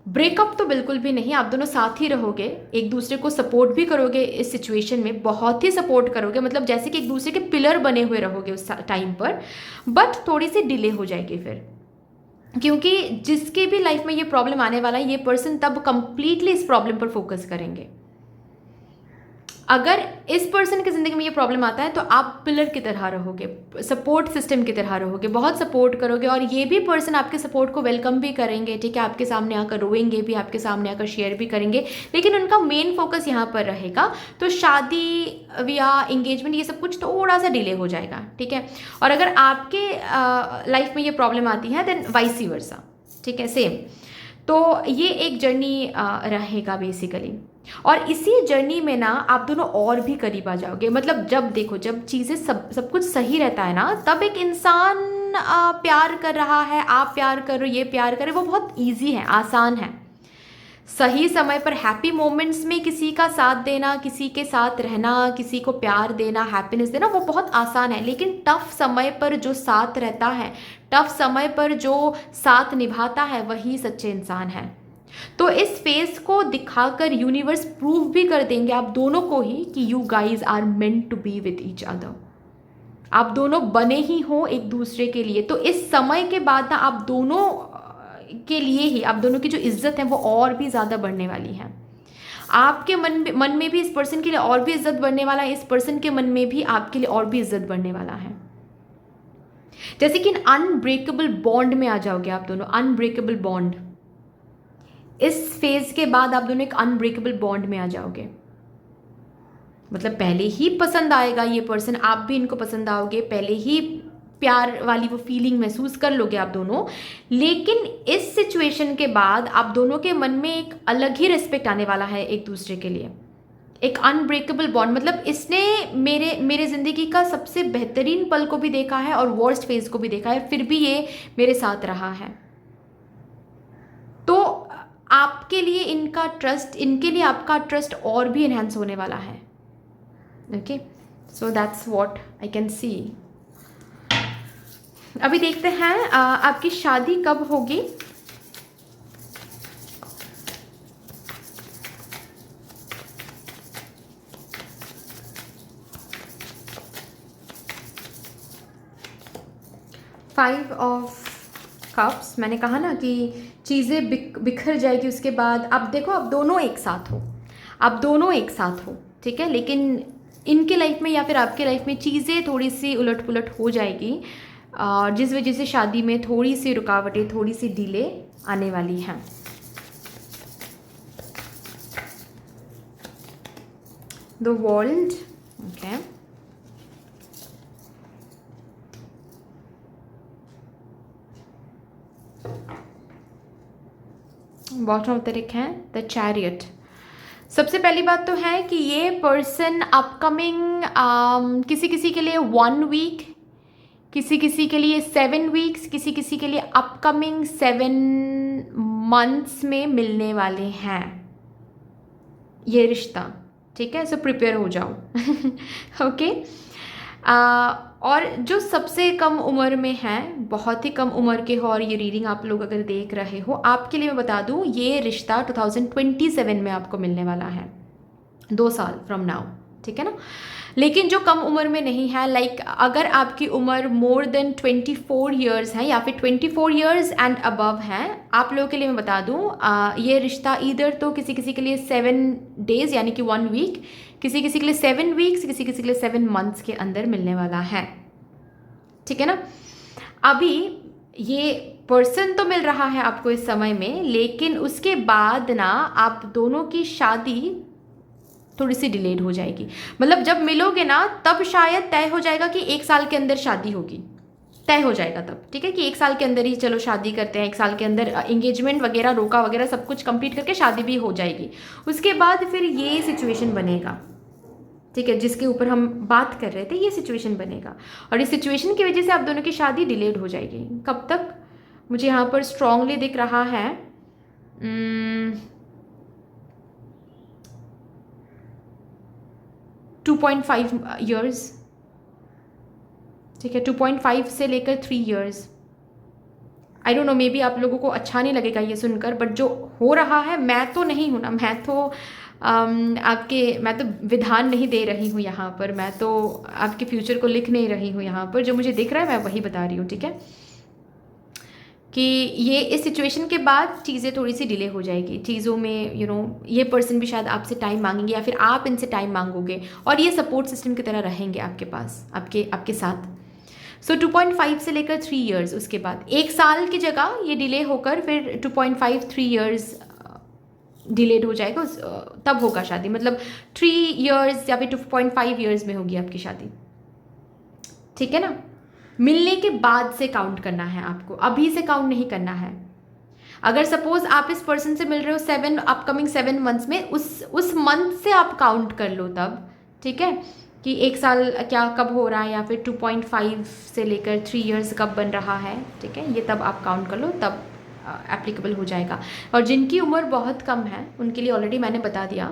ब्रेकअप तो बिल्कुल भी नहीं, आप दोनों साथ ही रहोगे, एक दूसरे को सपोर्ट भी करोगे इस सिचुएशन में, बहुत ही सपोर्ट करोगे, मतलब जैसे कि एक दूसरे के पिलर बने हुए रहोगे उस टाइम पर, बट थोड़ी सी डिले हो जाएगी फिर, क्योंकि जिसके भी लाइफ में ये प्रॉब्लम आने वाला है, ये पर्सन तब कंप्लीटली इस प्रॉब्लम पर फोकस करेंगे। अगर इस पर्सन की ज़िंदगी में ये प्रॉब्लम आता है तो आप पिलर की तरह रहोगे, सपोर्ट सिस्टम की तरह रहोगे, बहुत सपोर्ट करोगे, और ये भी पर्सन आपके सपोर्ट को वेलकम भी करेंगे, ठीक है, आपके सामने आकर रोएंगे भी, आपके सामने आकर शेयर भी करेंगे, लेकिन उनका मेन फोकस यहाँ पर रहेगा। तो शादी या एंगेजमेंट ये सब कुछ थोड़ा सा डिले हो जाएगा, ठीक है। और अगर आपके लाइफ में ये प्रॉब्लम आती है देन वाइस वर्सा, ठीक है, सेम। तो ये एक जर्नी रहेगा बेसिकली, और इसी जर्नी में ना आप दोनों और भी करीब आ जाओगे। मतलब जब देखो, जब चीज़ें सब कुछ सही रहता है ना, तब एक इंसान प्यार कर रहा है, आप प्यार करो, ये प्यार करे, वो बहुत इजी है, आसान है। सही समय पर हैप्पी मोमेंट्स में किसी का साथ देना, किसी के साथ रहना, किसी को प्यार देना, हैप्पीनेस देना, वो बहुत आसान है। लेकिन टफ समय पर जो साथ रहता है, टफ समय पर जो साथ निभाता है, वही सच्चे इंसान है। तो इस फेस को दिखाकर यूनिवर्स प्रूव भी कर देंगे आप दोनों को ही कि you guys are meant to be with each other, आप दोनों बने ही हो एक दूसरे के लिए। तो इस समय के बाद ना आप दोनों के लिए ही, आप दोनों की जो इज्जत है वो और भी ज़्यादा बढ़ने वाली है। आपके मन में भी इस पर्सन के लिए और भी इज्जत बढ़ने वाला है, इस पर्सन के मन में भी आपके लिए और भी इज्जत बढ़ने वाला है। जैसे कि अनब्रेकेबल बॉन्ड में आ जाओगे आप दोनों, अनब्रेकेबल बॉन्ड। इस फेज के बाद आप दोनों एक अनब्रेकेबल बॉन्ड में आ जाओगे। मतलब पहले ही पसंद आएगा ये पर्सन, आप भी इनको पसंद आओगे, पहले ही प्यार वाली वो फीलिंग महसूस कर लोगे आप दोनों। लेकिन इस सिचुएशन के बाद आप दोनों के मन में एक अलग ही रिस्पेक्ट आने वाला है एक दूसरे के लिए, एक अनब्रेकेबल बॉन्ड। मतलब इसने मेरे ज़िंदगी का सबसे बेहतरीन पल को भी देखा है और वर्स्ट फेज को भी देखा है, फिर भी ये मेरे साथ रहा है। तो आपके लिए इनका ट्रस्ट, इनके लिए आपका ट्रस्ट और भी इनहेंस होने वाला है। Okay, so that's what I can see. अभी देखते हैं आपकी शादी कब होगी। फाइव ऑफ कप्स, मैंने कहा ना कि चीज़ें बिखर जाएगी उसके बाद। अब देखो, अब दोनों एक साथ हो, अब दोनों एक साथ हो, ठीक है, लेकिन इनके लाइफ में या फिर आपके लाइफ में चीज़ें थोड़ी सी उलट पुलट हो जाएगी, जिस वजह से शादी में थोड़ी सी रुकावटें, थोड़ी सी डिले आने वाली हैं। The world, okay, bottom of the deck है द चैरियट। सबसे पहली बात तो है कि ये पर्सन अपकमिंग किसी किसी के लिए 1 वीक, किसी किसी के लिए 7 वीक्स, किसी किसी के लिए अपकमिंग 7 मंथ्स में मिलने वाले हैं ये रिश्ता, ठीक है। सो प्रिपेयर हो जाओ। ओके। और जो सबसे कम उम्र में है, बहुत ही कम उम्र के हो, और ये रीडिंग आप लोग अगर देख रहे हो, आपके लिए मैं बता दूं ये रिश्ता 2027 में आपको मिलने वाला है, 2 साल फ्रॉम नाउ, ठीक है ना। लेकिन जो कम उम्र में नहीं है, लाइक अगर आपकी उम्र मोर देन 24 ईयर्स है या फिर 24 ईयर्स एंड अबव है, आप लोगों के लिए मैं बता दूं ये रिश्ता इधर तो किसी किसी के लिए 7 डेज यानी कि 1 वीक, किसी किसी के लिए 7 वीक्स, किसी किसी के लिए 7 मंथ्स के अंदर मिलने वाला है, ठीक है ना। अभी ये पर्सन तो मिल रहा है आपको इस समय में, लेकिन उसके बाद ना आप दोनों की शादी थोड़ी सी डिलेड हो जाएगी। मतलब जब मिलोगे ना तब शायद तय हो जाएगा कि 1 साल के अंदर शादी होगी, तय हो जाएगा तब, ठीक है, कि 1 साल के अंदर ही चलो शादी करते हैं, 1 साल के अंदर एंगेजमेंट वगैरह, रोका वगैरह सब कुछ कंप्लीट करके शादी भी हो जाएगी। उसके बाद फिर ये सिचुएशन बनेगा, ठीक है, जिसके ऊपर हम बात कर रहे थे, ये सिचुएशन बनेगा और इस सिचुएशन की वजह से आप दोनों की शादी डिलेड हो जाएगी। कब तक? मुझे यहाँ पर स्ट्रांगली दिख रहा है 2.5 ईयर्स। ठीक है, 2.5 से लेकर 3 years. I don't know, may be आप लोगों को अच्छा नहीं लगेगा ये सुनकर, बट जो हो रहा है, मैं तो नहीं हूँ ना, मैं तो मैं तो विधान नहीं दे रही हूँ यहाँ पर, मैं तो आपके फ्यूचर को लिख नहीं रही हूँ यहाँ पर। जो मुझे दिख रहा है मैं वही बता रही हूँ, ठीक है, कि ये इस सिचुएशन के बाद चीज़ें थोड़ी सी डिले हो जाएगी चीज़ों में, ये पर्सन भी शायद आपसे टाइम मांगेंगे या फिर आप इनसे टाइम मांगोगे, और ये सपोर्ट सिस्टम की तरह रहेंगे आपके पास, आपके साथ। सो 2.5 से लेकर 3 ईयर्स, उसके बाद 1 साल की जगह ये डिले होकर फिर 2.5 3 ईयर्स डिलेड हो जाएगा, तब होगा शादी। मतलब 3 ईयर्स या फिर 2.5 ईयर्स में होगी आपकी शादी, ठीक है ना। मिलने के बाद से काउंट करना है आपको, अभी से काउंट नहीं करना है। अगर सपोज आप इस पर्सन से मिल रहे हो अपकमिंग 7 मंथ्स में, उस मंथ से आप काउंट कर लो तब, ठीक है, कि 1 साल क्या कब हो रहा है, या फिर 2.5 से लेकर 3 ईयर्स कब बन रहा है, ठीक है, ये तब आप काउंट कर लो, तब एप्लीकेबल हो जाएगा। और जिनकी उम्र बहुत कम है उनके लिए ऑलरेडी मैंने बता दिया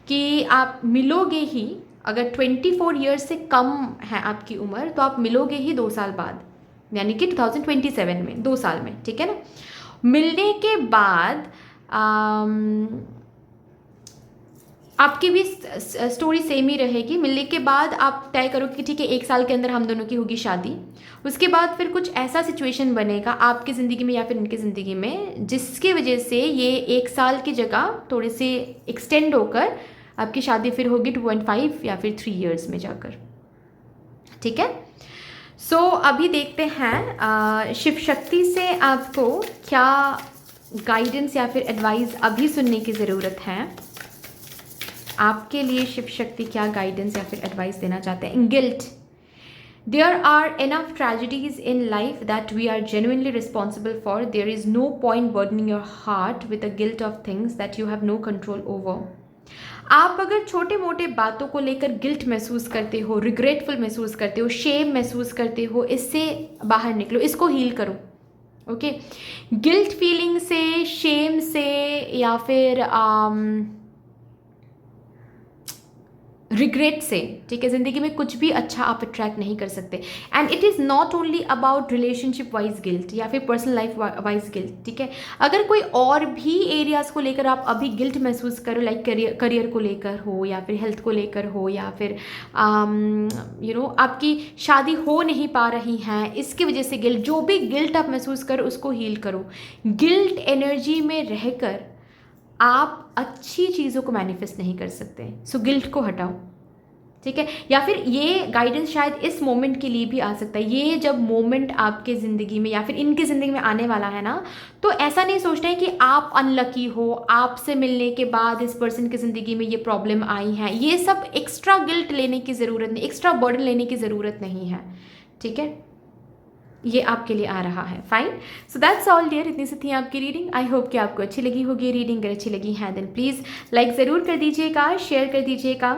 कि आप मिलोगे ही, अगर 24 ईयर्स से कम है आपकी उम्र तो आप मिलोगे ही 2 साल बाद, यानी कि 2027 में, 2 साल में, ठीक है ना। मिलने के बाद आपकी भी स्टोरी सेम ही रहेगी। मिलने के बाद आप तय करो कि ठीक है 1 साल के अंदर हम दोनों की होगी शादी। उसके बाद फिर कुछ ऐसा सिचुएशन बनेगा आपकी ज़िंदगी में या फिर उनकी ज़िंदगी में, जिसकी वजह से ये 1 साल की जगह थोड़े से एक्सटेंड होकर आपकी शादी फिर होगी 2.5 या फिर 3 ईयर्स में जाकर, ठीक है। सो अभी देखते हैं शिव शक्ति से आपको क्या गाइडेंस या फिर एडवाइस अभी सुनने की ज़रूरत है। आपके लिए शिव शक्ति क्या गाइडेंस या फिर एडवाइस देना चाहते हैं। Guilt, there are enough tragedies in life that we are genuinely responsible for. There is no point burdening your heart with the guilt of things that you have no control over. आप अगर छोटे मोटे बातों को लेकर guilt महसूस करते हो, रिग्रेटफुल महसूस करते हो, शेम महसूस करते हो, इससे बाहर निकलो, इसको हील करो, ओके। गिल्ट फीलिंग से, शेम से, या फिर रिग्रेट से, ठीक है, ज़िंदगी में कुछ भी अच्छा आप अट्रैक्ट नहीं कर सकते। And it is not only about relationship wise guilt या फिर पर्सनल लाइफ वाइज गिल्ट, ठीक है। अगर कोई और भी एरियाज़ को लेकर आप अभी गिल्ट महसूस करो, लाइक करियर को लेकर हो, या फिर हेल्थ को लेकर हो, या फिर आपकी शादी हो नहीं पा रही है, इसकी वजह से गिल्ट, जो भी गिल्ट आप महसूस करो उसको हील करो। गिल्ट एनर्जी में रहकर आप अच्छी चीज़ों को मैनिफेस्ट नहीं कर सकते, सो गिल्ट को हटाओ, ठीक है। या फिर ये गाइडेंस शायद इस मोमेंट के लिए भी आ सकता है। ये जब मोमेंट आपके ज़िंदगी में या फिर इनकी ज़िंदगी में आने वाला है ना, तो ऐसा नहीं सोचना है कि आप अनलकी हो, आपसे मिलने के बाद इस पर्सन की ज़िंदगी में ये प्रॉब्लम आई है। ये सब एक्स्ट्रा गिल्ट लेने की ज़रूरत नहीं, एक्स्ट्रा बर्डन लेने की ज़रूरत नहीं है, ठीक है। ये आपके लिए आ रहा है, fine. So that's all dear, इतनी सी थी आपकी रीडिंग। आई होप कि आपको अच्छी लगी होगी रीडिंग। अगर अच्छी लगी है देन प्लीज़ लाइक ज़रूर कर दीजिएगा, शेयर कर दीजिएगा,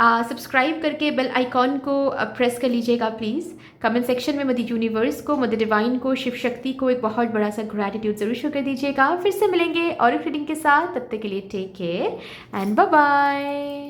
सब्सक्राइब करके बेल आइकॉन को प्रेस कर लीजिएगा प्लीज़। कमेंट सेक्शन में मदर यूनिवर्स को, मदर डिवाइन को, शिव शक्ति को एक बहुत बड़ा सा ग्रैटिट्यूड ज़रूर शो कर दीजिएगा। फिर से मिलेंगे और एक रीडिंग के साथ, तब तक के लिए take care and bye bye.